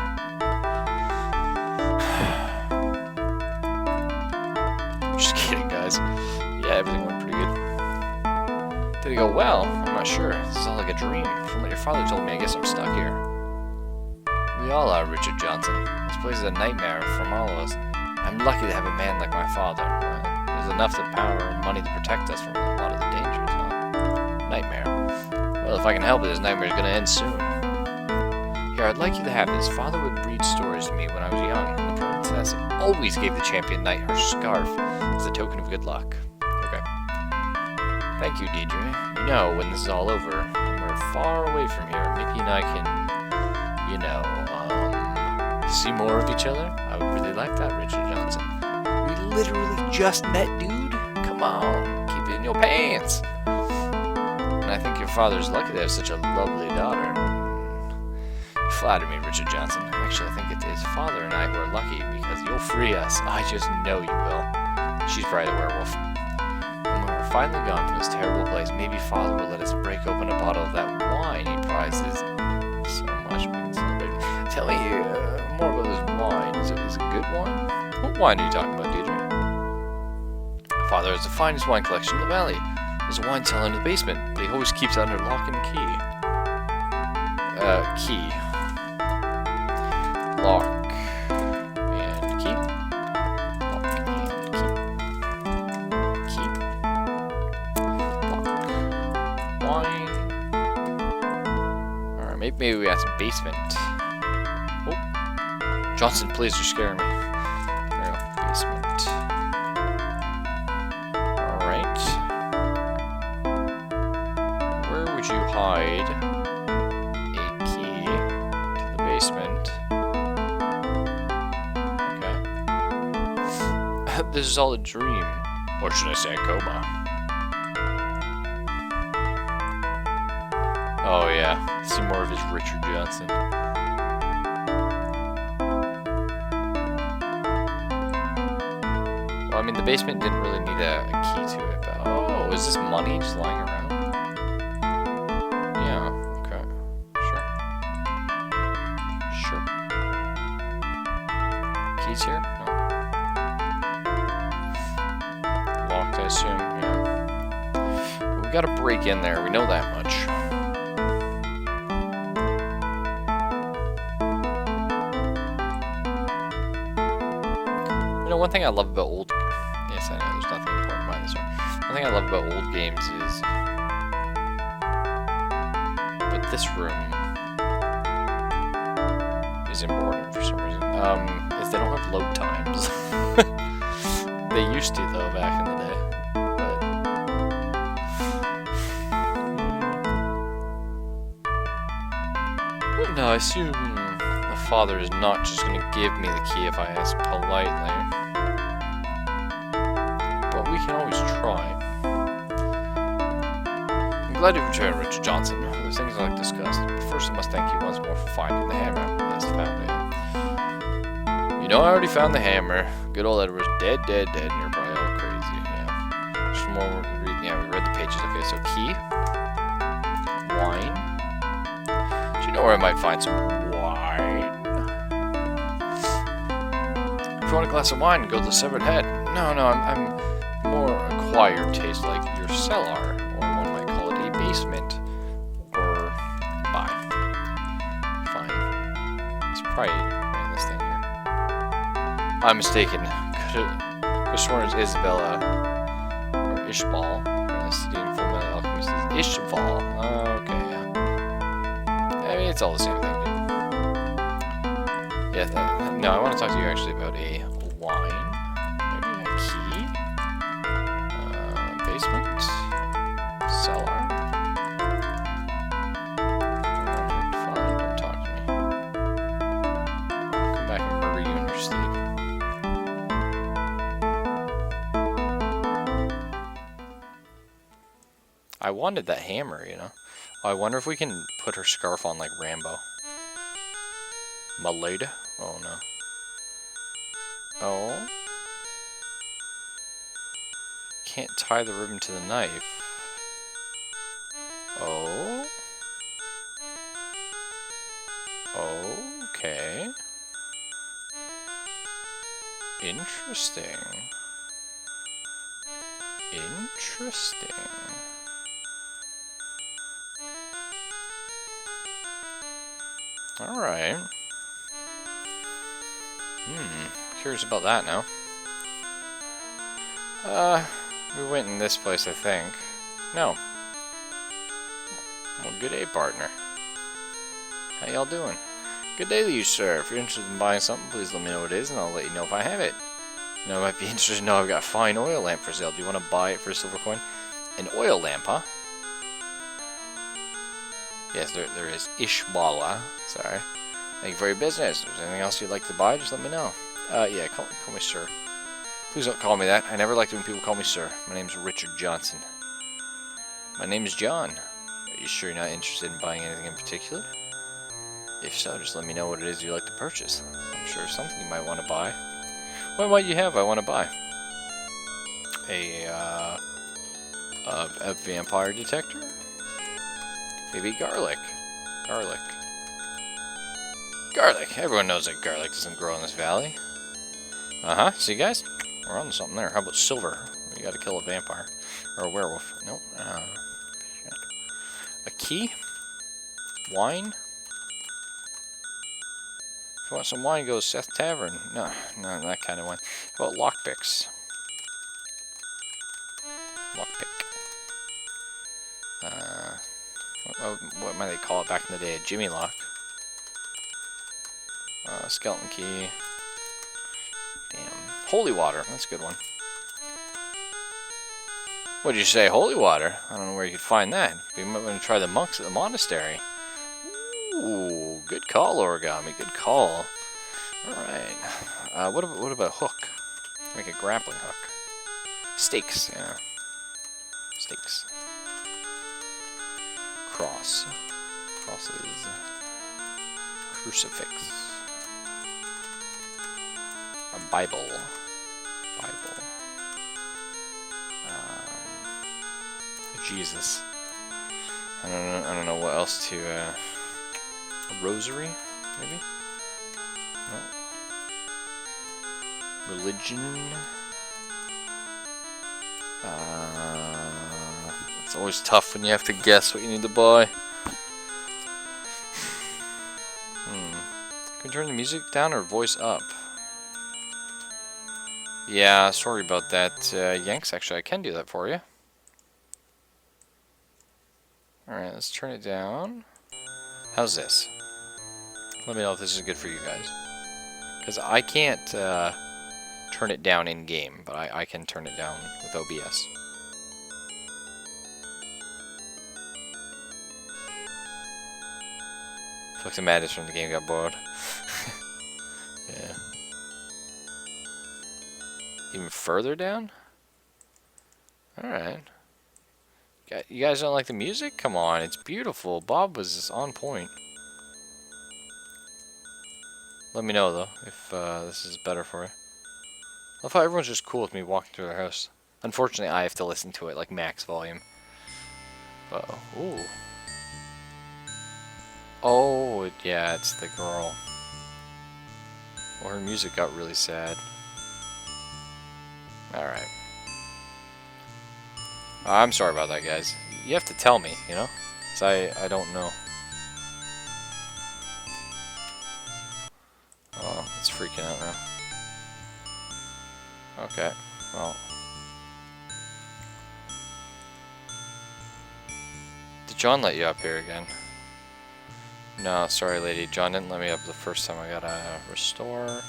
Just kidding, guys. Yeah, everything went pretty good. Did it go well? I'm not sure. This is all like a dream. From what your father told me, I guess I'm stuck here. We all are, Richard Johnson. This place is a nightmare from all of us. I'm lucky to have a man like my father. Well, there's enough the power and money to protect us from a lot of the dangers, huh? Nightmare. Well, if I can help it, this nightmare is going to end soon. Here, I'd like you to have this. Father would read stories to me when I was young, and the princess always gave the champion knight her scarf as a token of good luck. Okay. Thank you, Deidre. You know, when this is all over, when we're far away from here, maybe you and I can, see more of each other? I would really like that, Richard Johnson. We literally just met, dude. Come on, keep it in your pants. And I think your father's lucky to have such a lovely daughter. You flatter me, Richard Johnson. Actually, I think it is Father and I who are lucky because you'll free us. I just know you will. She's probably the werewolf. When we're finally gone from this terrible place, maybe Father will let us break open a bottle of that wine he prizes so much. We can celebrate. Tell me more about this wine. Is it good wine? What wine are you talking about, Deidre? Father has the finest wine collection in the valley. There's a wine cellar in the basement, but he always keeps it under lock and key. Key. Lock and key. Lock and key. Key. Lock. Wine. Alright, maybe we have some basement. Johnson, please, you're scaring me. There we go. Basement. Alright. Where would you hide a key to the basement? Okay. This is all a dream. Or should I say a coma? Oh yeah. See more of his Richard Johnson. Well, I mean, the basement didn't really need a key to it, but... Oh, is this money just lying around? Yeah, okay. Sure. Keys here? No. Locked, I assume, yeah. We gotta break in there, we know that much. One thing I love about old... Yes, I know, there's nothing important behind this one. One thing I love about old games is... But this room is important for some reason. Is they don't have load times. They used to, though, back in the day. But... No, I assume the father is not just going to give me the key if I ask politely. But we can always try. I'm glad you returned, Richard Johnson. The things I like discussed. But first I must thank you once more for finding the hammer. Yes, found it. You know, I already found the hammer. Good old Edward's dead, and you're probably all crazy. Yeah. Just more reading. Yeah, we read the pages. Okay, so key. Wine. Do you know where I might find some wine? If you want a glass of wine, go to the Severed Head. No, I'm more acquired taste like your cellar, or one might call it a basement, or fine. It's probably in this thing here. I'm mistaken. Could have sworn it's Isabella or Ishbal. The city in Full Metal Alchemist is Ishval. Okay, yeah. I mean, it's all the same thing, dude. Yeah, no, I want to talk to you actually about a wine. Maybe a key? Basement? Cellar? Alright, fine, don't talk to me. I'll come back and murder you in your sleep. I wanted that hammer, you know. Oh, I wonder if we can put her scarf on like Rambo. Malada? Oh no. Oh. Can't tie the ribbon to the knife. Oh. Okay. Interesting. Interesting. Alright. Curious about that now. We went in this place, I think. No. Well, good day, partner. How y'all doing? Good day to you, sir. If you're interested in buying something, please let me know what it is, and I'll let you know if I have it. You know, I might be interested to know I've got a fine oil lamp for sale. Do you want to buy it for a silver coin? An oil lamp, huh? Yes, there is Ishbala. Sorry. Thank you for your business. If there's anything else you'd like to buy, just let me know. Yeah, call me sir. Please don't call me that. I never liked it when people call me sir. My name's Richard Johnson. My name is John. Are you sure you're not interested in buying anything in particular? If so, just let me know what it is you'd like to purchase. I'm sure something you might want to buy. What might you have I want to buy? A vampire detector? Maybe garlic. Garlic. Everyone knows that garlic doesn't grow in this valley. See guys? We're on to something there. How about silver? We gotta kill a vampire. Or a werewolf. Nope. Shit. A key? Wine? If you want some wine, go to Seth Tavern. No, that kind of wine. How about lockpicks? Lockpick. What might they call it back in the day? A Jimmy lock. Skeleton key. Damn. Holy water. That's a good one. What'd you say? Holy water? I don't know where you could find that. We might want to try the monks at the monastery. Ooh, good call, Origami. Good call. Alright. What about a hook? Make a grappling hook. Stakes, yeah. Stakes. Cross. Crosses. Crucifix. A Bible. Jesus. I don't know what else to, a rosary, maybe? No. Religion. It's always tough when you have to guess what you need to buy. Can we turn the music down or voice up? Yeah, sorry about that, Yanks. Actually, I can do that for you. Alright, let's turn it down. How's this? Let me know if this is good for you guys. Because I can't turn it down in-game, but I can turn it down with OBS. Fuck the madness from the game got bored. Yeah. Even further down? Alright. You guys don't like the music? Come on, it's beautiful. Bob was on point. Let me know, though, if this is better for you. I love how everyone's just cool with me walking through their house. Unfortunately, I have to listen to it, like, max volume. Uh-oh. Ooh. Oh, yeah, it's the girl. Well, her music got really sad. Alright. I'm sorry about that, guys. You have to tell me, you know? Because I don't know. Oh, it's freaking out now. Okay, well. Did John let you up here again? No, sorry, lady. John didn't let me up the first time. I gotta restore.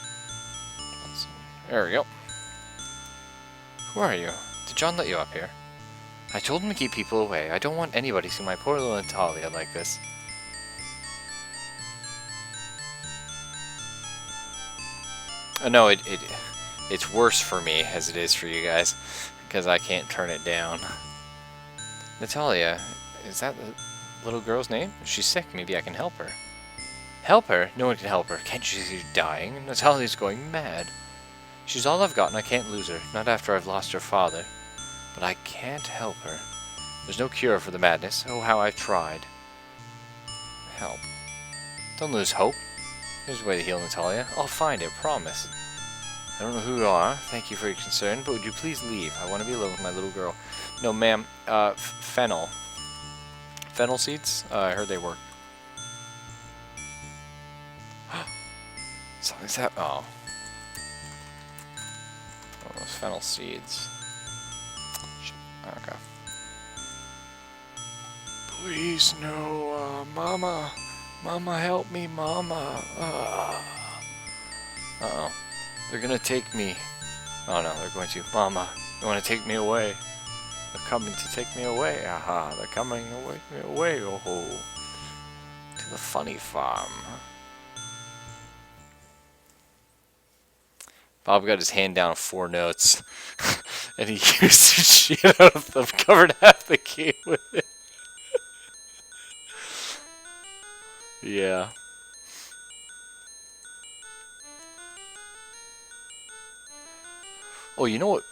There we go. Who are you? Did John let you up here? I told him to keep people away. I don't want anybody seeing my poor little Natalia like this. No, it's worse for me as it is for you guys, because I can't turn it down. Natalia, is that the little girl's name? She's sick. Maybe I can help her. Help her? No one can help her. Can't you see she's dying? Natalia's going mad. She's all I've got and I can't lose her. Not after I've lost her father. But I can't help her. There's no cure for the madness. Oh, how I've tried. Help. Don't lose hope. There's a way to heal Natalia. I'll find it, promise. I don't know who you are. Thank you for your concern, but would you please leave? I want to be alone with my little girl. No, ma'am. Fennel. Fennel seeds? I heard they work. Something's that. Oh. Oh, those fennel seeds. Okay. Please, no, Mama. Mama, help me, Mama. Uh-oh. They're gonna take me. Oh no, they're going to. Mama, they want to take me away. They're coming to take me away. Aha, they're coming away. Oh, to the funny farm. Bob got his hand down 4 notes, and he used the shit out of them, covered half the game with it. Yeah. Oh, you know what?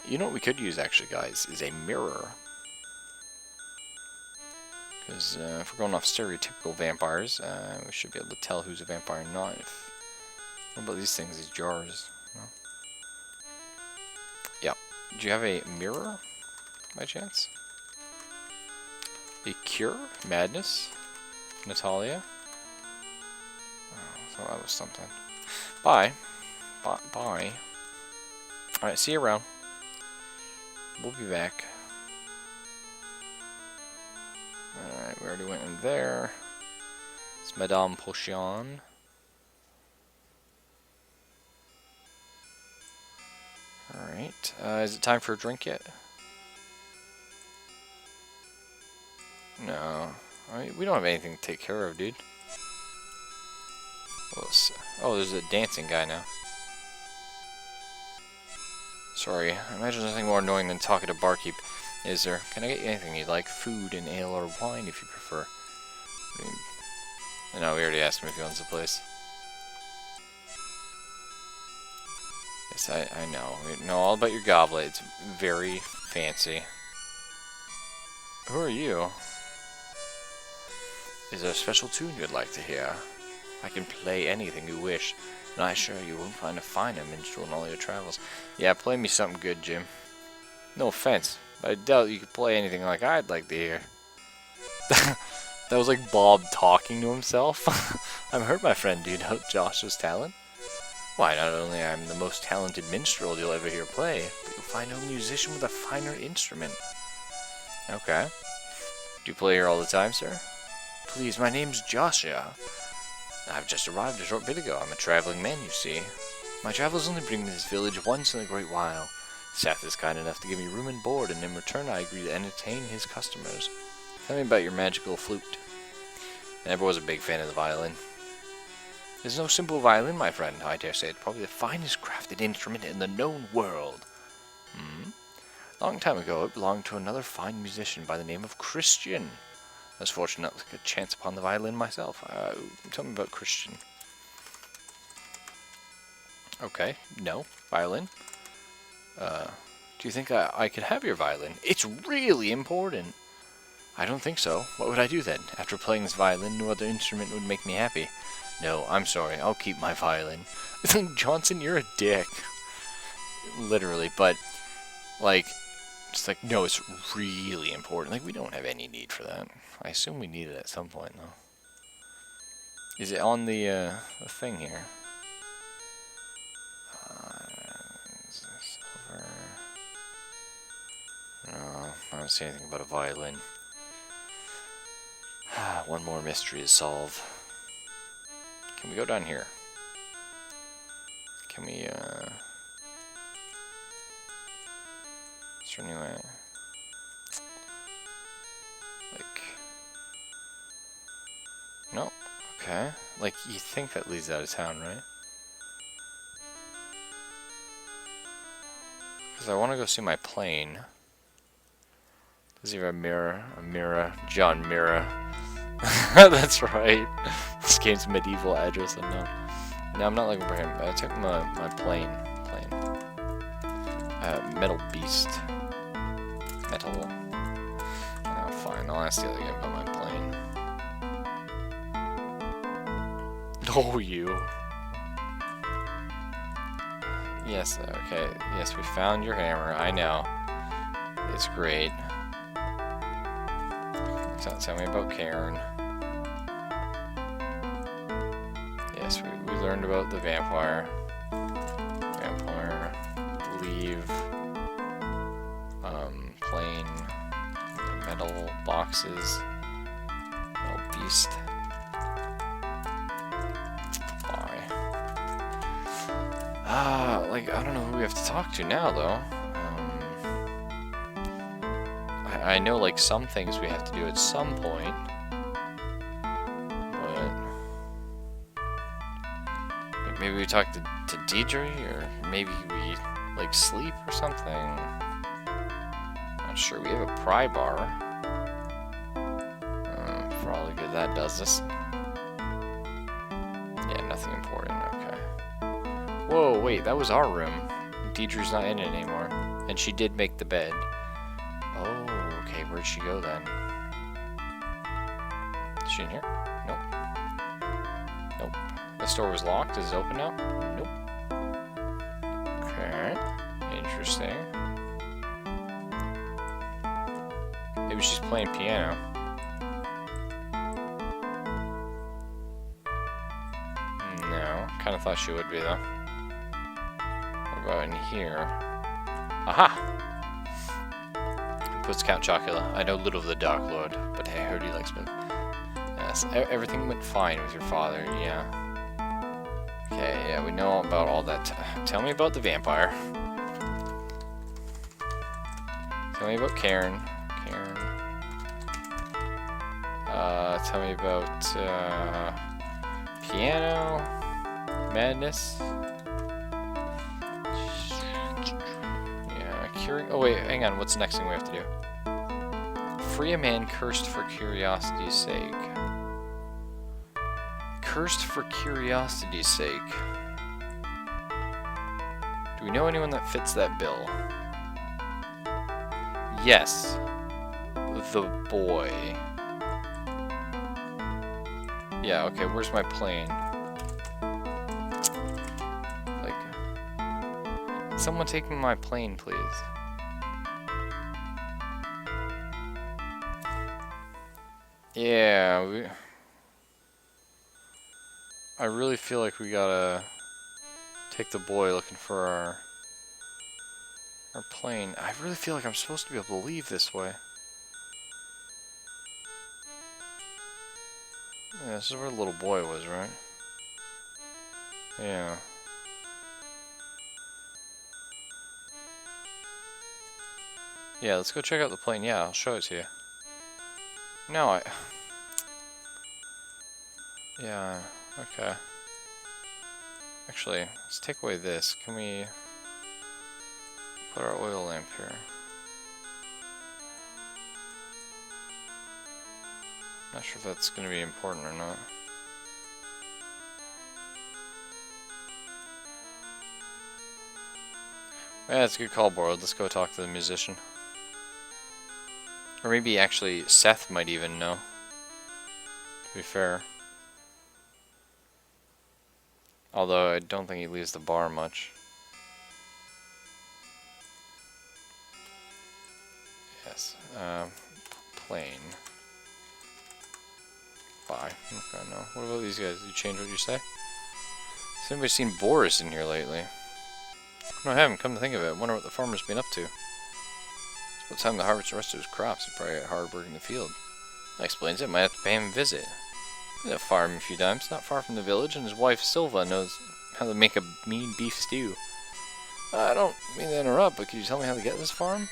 You know what we could use, actually, guys, is a mirror. Because if we're going off stereotypical vampires, we should be able to tell who's a vampire or not. What about these things, these jars? No? Yeah. Do you have a mirror, by chance? A cure? Madness? Natalia? Oh, I thought that was something. Bye. Bye. Alright, see you around. We'll be back. Alright, we already went in there. It's Madame Potion. Alright, is it time for a drink yet? No. We don't have anything to take care of, dude. Oh, there's a dancing guy now. Sorry, I imagine there's nothing more annoying than talking to barkeep. Is there? Can I get you anything you'd like? Food and ale or wine if you prefer. No, we already asked him if he owns the place. Yes, I know. We know all about your goblet. It's very fancy. Who are you? Is there a special tune you'd like to hear? I can play anything you wish, and I assure you won't find a finer minstrel in all your travels. Yeah, play me something good, Jim. No offense, but I doubt you could play anything like I'd like to hear. That was like Bob talking to himself. I've heard my friend do know Josh's talent. Why, not only am I the most talented minstrel you'll ever hear play, but you'll find no musician with a finer instrument. Okay. Do you play here all the time, sir? Please, my name's Joshua. I've just arrived a short bit ago. I'm a traveling man, you see. My travels only bring me to this village once in a great while. Seth is kind enough to give me room and board, and in return I agree to entertain his customers. Tell me about your magical flute. I never was a big fan of the violin. There's no simple violin, my friend. I dare say it's probably the finest crafted instrument in the known world. Long time ago, it belonged to another fine musician by the name of Christian. I was fortunate to get a chance upon the violin myself. Tell me about Christian. Okay, no, violin. Do you think I could have your violin? It's really important. I don't think so. What would I do then? After playing this violin, no other instrument would make me happy. No, I'm sorry. I'll keep my violin. Johnson, you're a dick. Literally, but, like, it's like, no, it's really important. Like, we don't have any need for that. I assume we need it at some point, though. Is it on the thing here? Silver. No, I don't see anything about a violin. One more mystery to solve. Can we go down here? Can we, Is there any way? Like... No. Okay. Like, you think that leads out of town, right? Because I want to go see my plane. Does he have a mirror? A mirror. John Mirror. That's right. This game's medieval address unknown. No, I'm not looking for him. I took my plane. Metal Beast. Metal. Oh, fine. I'll ask the other guy about my plane. Oh, you. Yes, okay. Yes, we found your hammer. I know. It's great. Tell me about Karen. Yes, we learned about the vampire. Leave. Plane. Metal boxes. Metal beast. Bye. Like, I don't know who we have to talk to now, though. I know, like, some things we have to do at some point. But maybe we talk to Deidre, or maybe we, like, sleep or something. Not sure. We have a pry bar. For all the good that does us. Yeah, nothing important. Okay. Whoa, wait, that was our room. Deidre's not in it anymore. And she did make the bed. Oh, okay, where'd she go then? Is she in here? Nope. Nope. This door was locked. Is it open now? Nope. Okay. Interesting. Maybe she's playing piano. No. Kind of thought she would be, though. What about in here? Aha! Puts Count Chocula. I know little of the Dark Lord, but hey, I heard he likes me. Yes, everything went fine with your father, yeah. Okay, yeah, we know about all that. Tell me about the vampire. Tell me about Karen. Tell me about, piano. Madness. Oh wait, hang on, what's the next thing we have to do? Free a man cursed for curiosity's sake. Cursed for curiosity's sake. Do we know anyone that fits that bill? Yes. The boy. Yeah, okay, where's my plane? Like... Someone take me my plane, please. Yeah, I really feel like we gotta take the boy looking for our plane. I really feel like I'm supposed to be able to leave this way. Yeah, this is where the little boy was, right? Yeah. Yeah, let's go check out the plane. Yeah, I'll show it to you. No, Yeah, okay. Actually, let's take away this. Can we put our oil lamp here? Not sure if that's going to be important or not. Yeah, that's a good call, Boyd. Let's go talk to the musician. Or maybe actually Seth might even know, to be fair. Although I don't think he leaves the bar much. Yes. Plane. Bye. Okay, no. What about these guys? Did you change what you say? Has anybody seen Boris in here lately? No, I haven't. Come to think of it, I wonder what the farmer's been up to. It's about time to harvest the rest of his crops. He probably had hard work in the field. That explains it. Might have to pay him a visit. I've farmed a few times, not far from the village, and his wife Silva knows how to make a mean beef stew. I don't mean to interrupt, but could you tell me how to get to this farm?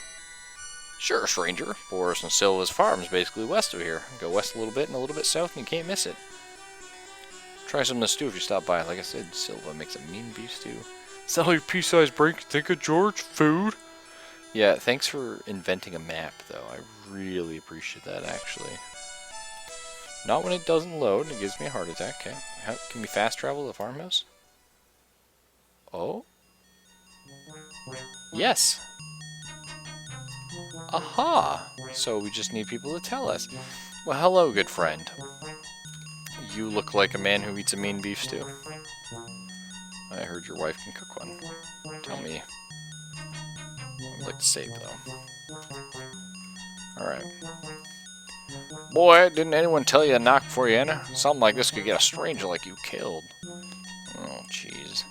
Sure, stranger. Boris and Silva's farm is basically west of here. Go west a little bit and a little bit south and you can't miss it. Try some of the stew if you stop by. Like I said, Silva makes a mean beef stew. Is that all your pea-sized brain can think of, George? Food? Yeah, thanks for inventing a map, though. I really appreciate that, actually. Not when it doesn't load and it gives me a heart attack. Okay. How, can we fast travel to the farmhouse? Oh? Yes! Aha! So we just need people to tell us. Well, hello, good friend. You look like a man who eats a mean beef stew. I heard your wife can cook one. Tell me. I would like to save, though. Alright. Boy, didn't anyone tell you to knock before you enter? Something like this could get a stranger like you killed. Oh, jeez.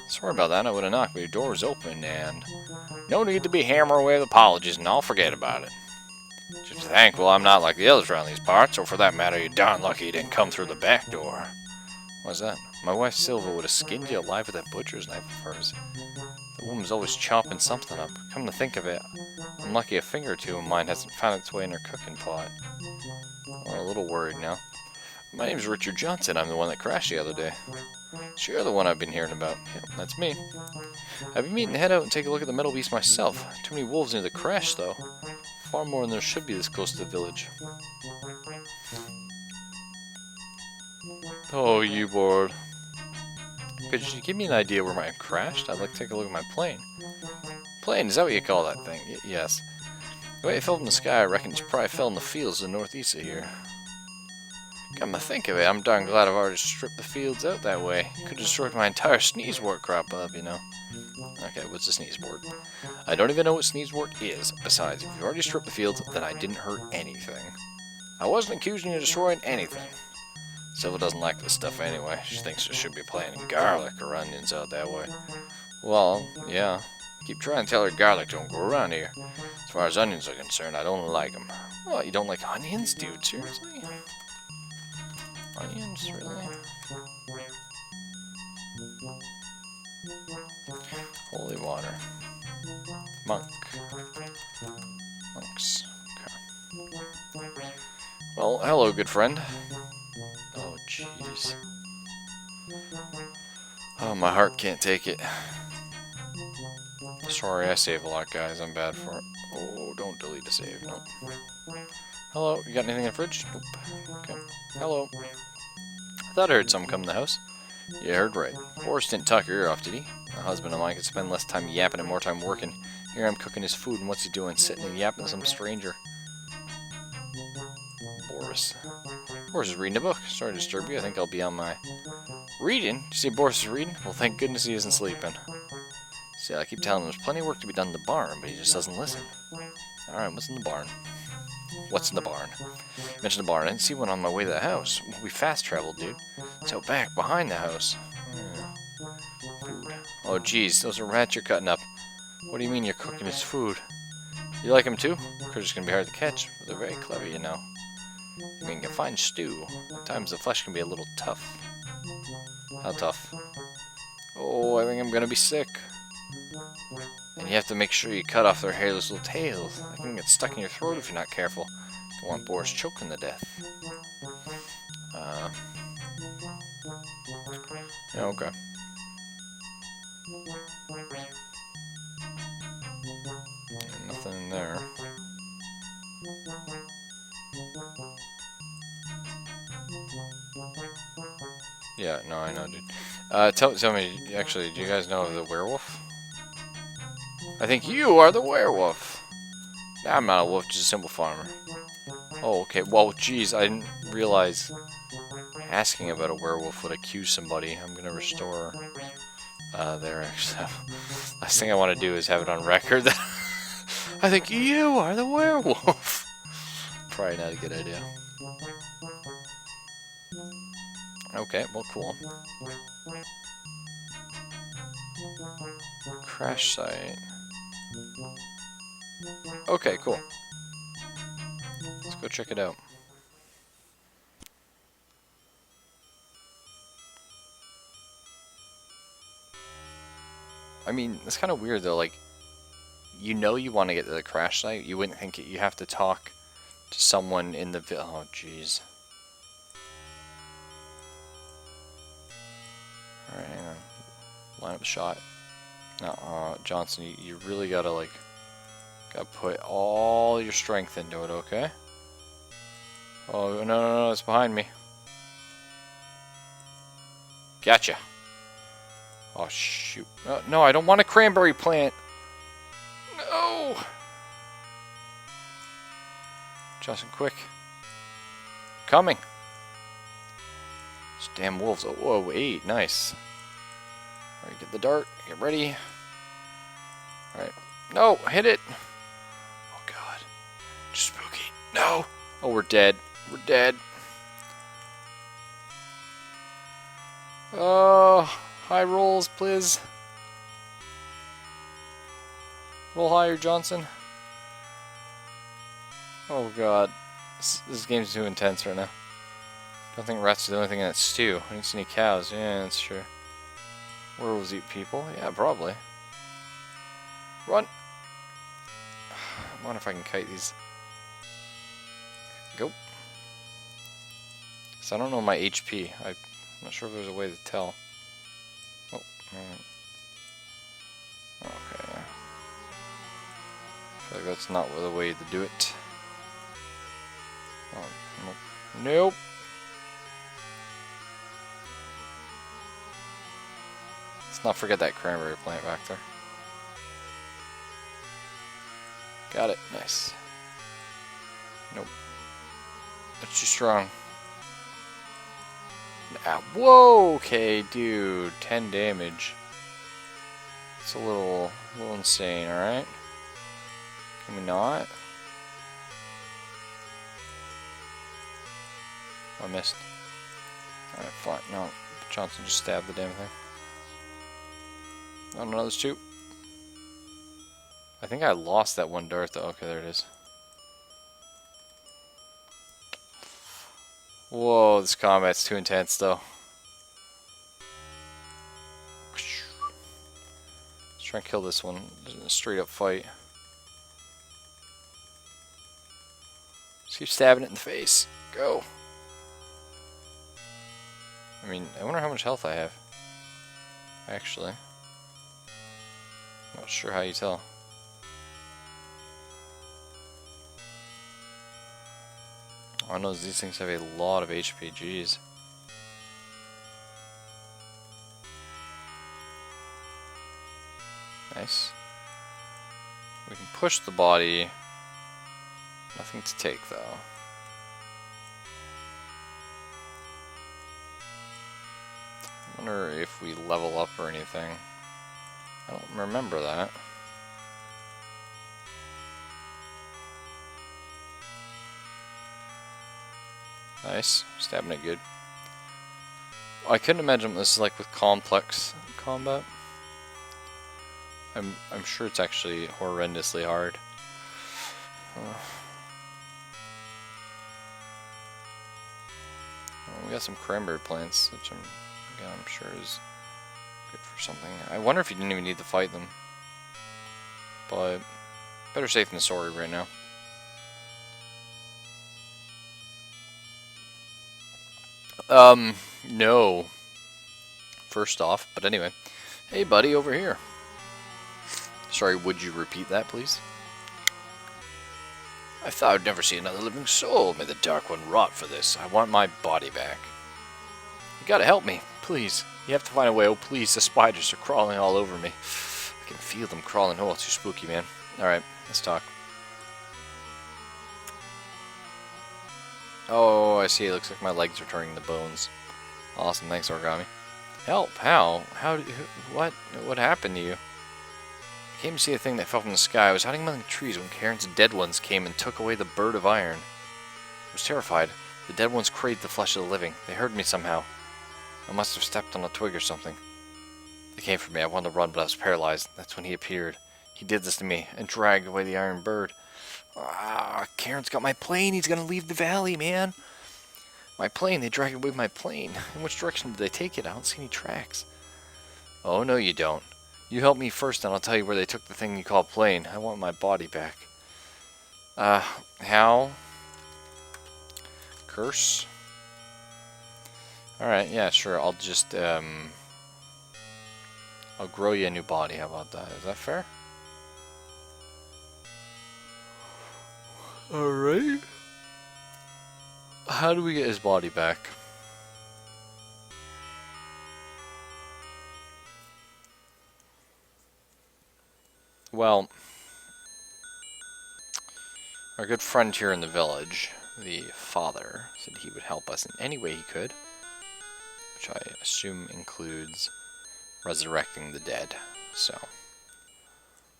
Sorry about that, I would have knocked, but your door was open, and... No need to be hammering away with apologies, and I'll forget about it. Just thankful I'm not like the others around these parts, or for that matter, you're darn lucky you didn't come through the back door. What's that? My wife Silva would have skinned you alive with that butcher's knife of hers. The woman's always chopping something up. Come to think of it, I'm lucky a finger or two of mine hasn't found its way in her cooking pot. I'm a little worried now. My name's Richard Johnson. I'm the one that crashed the other day. So you're the one I've been hearing about. Yep, that's me. I've been meaning to head out and take a look at the metal beast myself. Too many wolves near the crash, though. Far more than there should be this close to the village. Oh, you bored. Could you give me an idea where mine crashed? I'd like to take a look at my plane. Plane, is that what you call that thing? Yes. The way it fell from the sky, I reckon it probably fell in the fields to the northeast of here. Come to think of it, I'm darn glad I've already stripped the fields out that way. Could have destroyed my entire sneezewort crop up, you know. Okay, what's a sneezewort? I don't even know what sneezewort is. Besides, if you've already stripped the fields, then I didn't hurt anything. I wasn't accusing you of destroying anything. Silva doesn't like this stuff anyway. She thinks there should be planting garlic or onions out that way. Well, yeah. Keep trying to tell her garlic don't grow around here. As far as onions are concerned, I don't like them. What, you don't like onions, dude? Seriously? Onions, really? Holy water. Monk. Monks. Okay. Well, hello, good friend. Oh, jeez. Oh, my heart can't take it. Sorry, I save a lot, guys. I'm bad for it. Oh, don't delete the save. Nope. Hello, you got anything in the fridge? Nope. Okay. Hello. I thought I heard someone come in the house. You heard right. Boris didn't talk your ear off, did he? My husband and I could spend less time yapping and more time working. Here I'm cooking his food, and what's he doing? Sitting and yapping to some stranger. Boris. Boris is reading a book. Sorry to disturb you. I think I'll be on my... Reading? Did you see Boris is reading? Well, thank goodness he isn't sleeping. See, I keep telling him there's plenty of work to be done in the barn, but he just doesn't listen. Alright, what's in the barn? What's in the barn? You mentioned the barn. I didn't see one on my way to the house. We fast traveled, dude. It's out back, behind the house. Food. Oh, geez, those are rats you're cutting up. What do you mean you're cooking his food? You like them too? Critters can be hard to catch, but they're very clever, you know. You make a fine stew. At times the flesh can be a little tough. How tough? Oh, I think I'm gonna be sick. And you have to make sure you cut off their hairless little tails. They can get stuck in your throat if you're not careful. Don't want Boris choking to death. Yeah, okay. Nothing in there. Yeah, no, I know, dude. Tell me, actually, do you guys know of the werewolf? I think you are the werewolf. Nah, I'm not a wolf, just a simple farmer. Oh, okay. Well, geez, I didn't realize asking about a werewolf would accuse somebody. I'm gonna restore there, actually. Last thing I want to do is have it on record that I think you are the werewolf. Probably not a good idea. Okay, well, cool. Crash site. Okay, cool. Let's go check it out. I mean, it's kind of weird though, like, you know you want to get to the crash site, you wouldn't think it, you have to talk to someone in the oh, jeez. Alright, hang on. Line up a shot. No, Johnson, you really gotta, like, gotta put all your strength into it, okay? Oh, no, no, no, it's behind me. Gotcha. Oh, shoot. No, I don't want a cranberry plant. No! Johnson, quick. Coming. Those damn wolves. Oh, whoa, 8. Nice. Alright, get the dart. Get ready. Alright. No, hit it. Oh, God. Spooky. No. Oh, we're dead. We're dead. Oh, high rolls, please. Roll higher, Johnson. Oh, God. This game's too intense right now. Don't think rats are the only thing in that stew. I didn't see any cows. Yeah, that's true. Werewolves eat people? Yeah, probably. Run! I wonder if I can kite these. Go. So I don't know my HP. I'm not sure if there's a way to tell. Oh, okay. I feel like that's not the way to do it. Oh, nope. Nope. Let's not forget that cranberry plant back there. Got it. Nice. Nope. That's too strong. Ah, whoa! Okay, dude. 10 damage. It's a little insane, alright? Can we not? Oh, I missed. Alright, fine. No. Johnson just stabbed the damn thing. Oh, no, there's 2. I think I lost that one dart though. Okay, there it is. Whoa, this combat's too intense though. Let's try and kill this one. A straight up fight. Just keep stabbing it in the face. Go. I mean, I wonder how much health I have. Actually. Not sure how you tell. I know these things have a lot of HP, jeez. Nice. We can push the body. Nothing to take though. I wonder if we level up or anything. I don't remember that. Nice. Stabbing it good. I couldn't imagine what this is like with complex combat. I'm sure it's actually horrendously hard. Well, we got some cranberry plants, which I'm sure is good for something. I wonder if you didn't even need to fight them. But better safe than sorry right now. No. first off. But anyway, hey buddy, over here. Sorry, would you repeat that, please? I thought I'd never see another living soul. May the Dark One rot for this. I want my body back. You gotta help me, please. You have to find a way. Oh, please, the spiders are crawling all over me. I can feel them crawling. Oh, it's too spooky, man. Alright, let's talk. Oh, I see. It looks like my legs are turning to bones. Awesome, thanks, Origami. Help? How? What happened to you? I came to see a thing that fell from the sky. I was hiding among the trees when Karen's dead ones came and took away the bird of iron. I was terrified. The dead ones craved the flesh of the living. They heard me somehow. I must have stepped on a twig or something. They came for me. I wanted to run, but I was paralyzed. That's when he appeared. He did this to me and dragged away the iron bird. Ah, Karen's got my plane. He's gonna leave the valley, man. My plane. They dragged away my plane. In which direction did they take it? I don't see any tracks. Oh, no, you don't. You help me first, and I'll tell you where they took the thing you call plane. I want my body back. How? Curse? Alright, yeah, sure. I'll just, I'll grow you a new body. How about that? Is that fair? Alright. How do we get his body back? Well, our good friend here in the village, the father, said he would help us in any way he could, which I assume includes resurrecting the dead. So,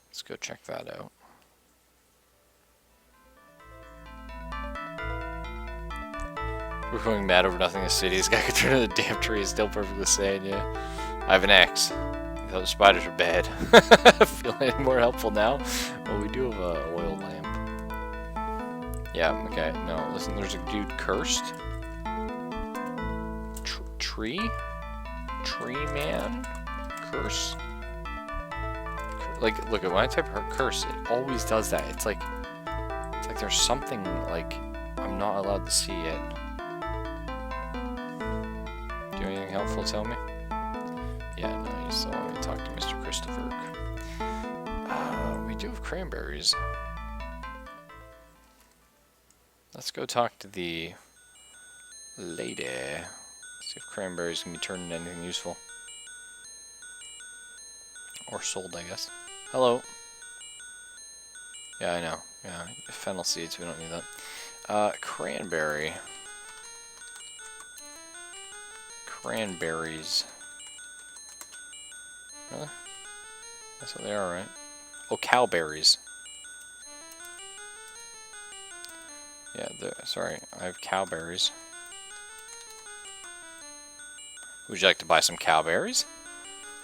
let's go check that out. We're going mad over nothing in the city. This guy could turn into a damn tree. Is still perfectly sane, yeah. I have an axe. Those spiders are bad. Feel any more helpful now? Well, we do have a oil lamp. Yeah, okay. No, listen, there's a dude cursed. Tree man? Curse? Like, look, when I type her curse, it always does that. It's like there's something, like, I'm not allowed to see it. Do you have anything helpful to tell me? Yeah, no, you still want me to talk to Mr. Christopher. We do have cranberries. Let's go talk to the lady. See if cranberries can be turned into anything useful. Or sold, I guess. Hello. Yeah, I know. Yeah, fennel seeds, we don't need that. Cranberry. Cranberries. Really? That's what they are, right? Oh, cowberries. Yeah, sorry, I have cowberries. Would you like to buy some cowberries?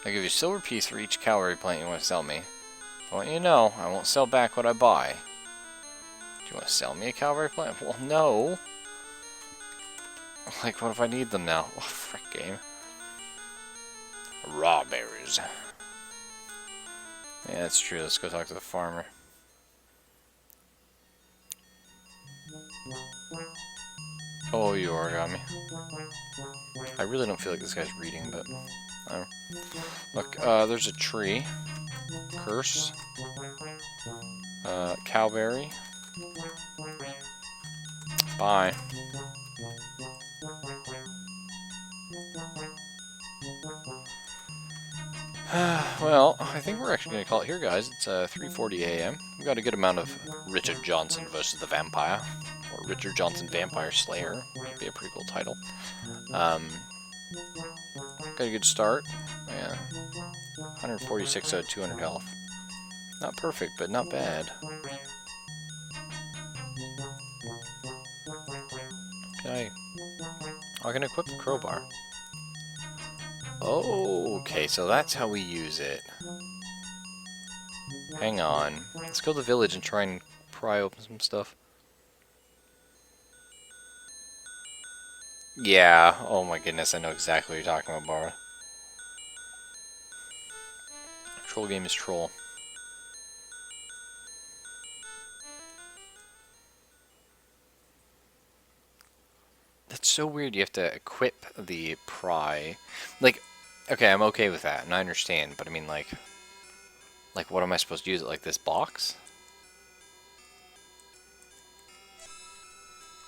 I'll give you a silver piece for each cowberry plant you want to sell me. I want you to know, I won't sell back what I buy. Do you want to sell me a cowberry plant? Well, no. Like, what if I need them now? Oh, frick game. Raw berries. Yeah, that's true. Let's go talk to the farmer. Oh, you Origami. I really don't feel like this guy's reading, but... Look, there's a tree. Curse. Cowberry. Bye. Well, I think we're actually going to call it here, guys. It's 3:40 a.m. We've got a good amount of Richard Johnson versus the Vampire. Or Richard Johnson Vampire Slayer. Would be a pretty cool title. Got a good start. Yeah. 146 out of 200 health. Not perfect, but not bad. Okay. I can equip the crowbar. Oh, okay, so that's how we use it. Hang on. Let's go to the village and try and pry open some stuff. Yeah, oh my goodness, I know exactly what you're talking about, Barbara. Troll game is troll. That's so weird, you have to equip the pry. Like, Okay, I'm okay with that, and I understand, but I mean, like, what am I supposed to use it? Like this box?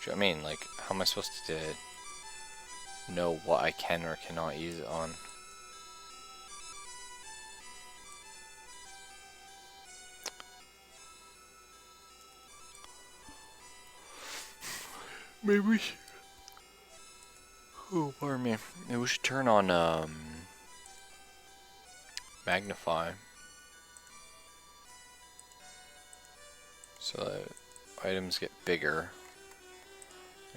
Do you know what I mean? Like, how am I supposed to know what I can or cannot use it on? Maybe we should... Oh, pardon me. Maybe we should turn on, magnify. So that items get bigger.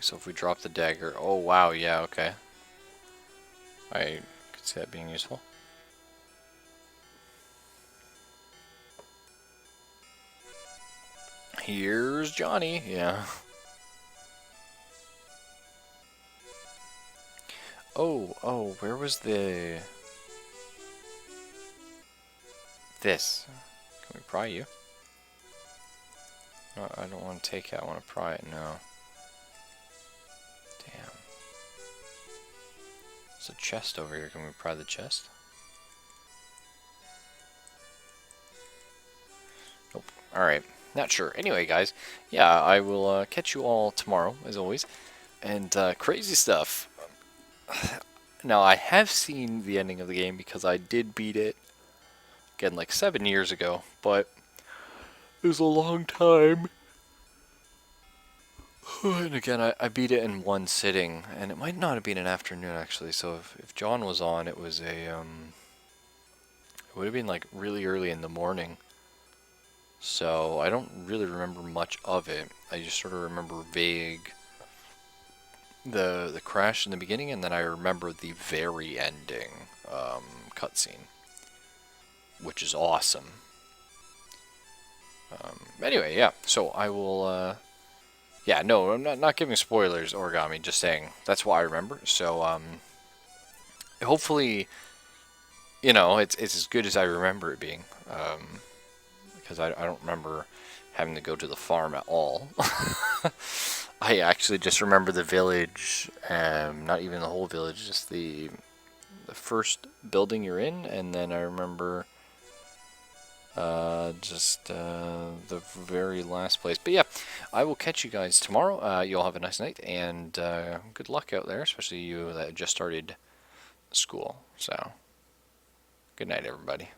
So if we drop the dagger... Oh, wow, yeah, okay. I could see that being useful. Here's Johnny, yeah. Oh, where was the... This. Can we pry you? No, I don't want to take it, I want to pry it, no. Damn. There's a chest over here, can we pry the chest? Nope. Alright, not sure. Anyway, guys, yeah, I will catch you all tomorrow, as always. And crazy stuff. Now, I have seen the ending of the game because I did beat it, again, like 7 years ago, but it was a long time. And again, I beat it in one sitting, and it might not have been an afternoon, actually, so if John was on, it was a, it would have been, like, really early in the morning. So, I don't really remember much of it. I just sort of remember vague the crash in the beginning, and then I remember the very ending cutscene, which is awesome. Anyway, yeah, so I will, yeah, no, I'm not giving spoilers, Origami, just saying that's what I remember. So, hopefully, you know, it's as good as I remember it being, because I don't remember having to go to the farm at all. I actually just remember the village, not even the whole village, just the first building you're in, and then I remember just the very last place. But yeah, I will catch you guys tomorrow. You all have a nice night, and good luck out there, especially you that just started school. So, good night, everybody.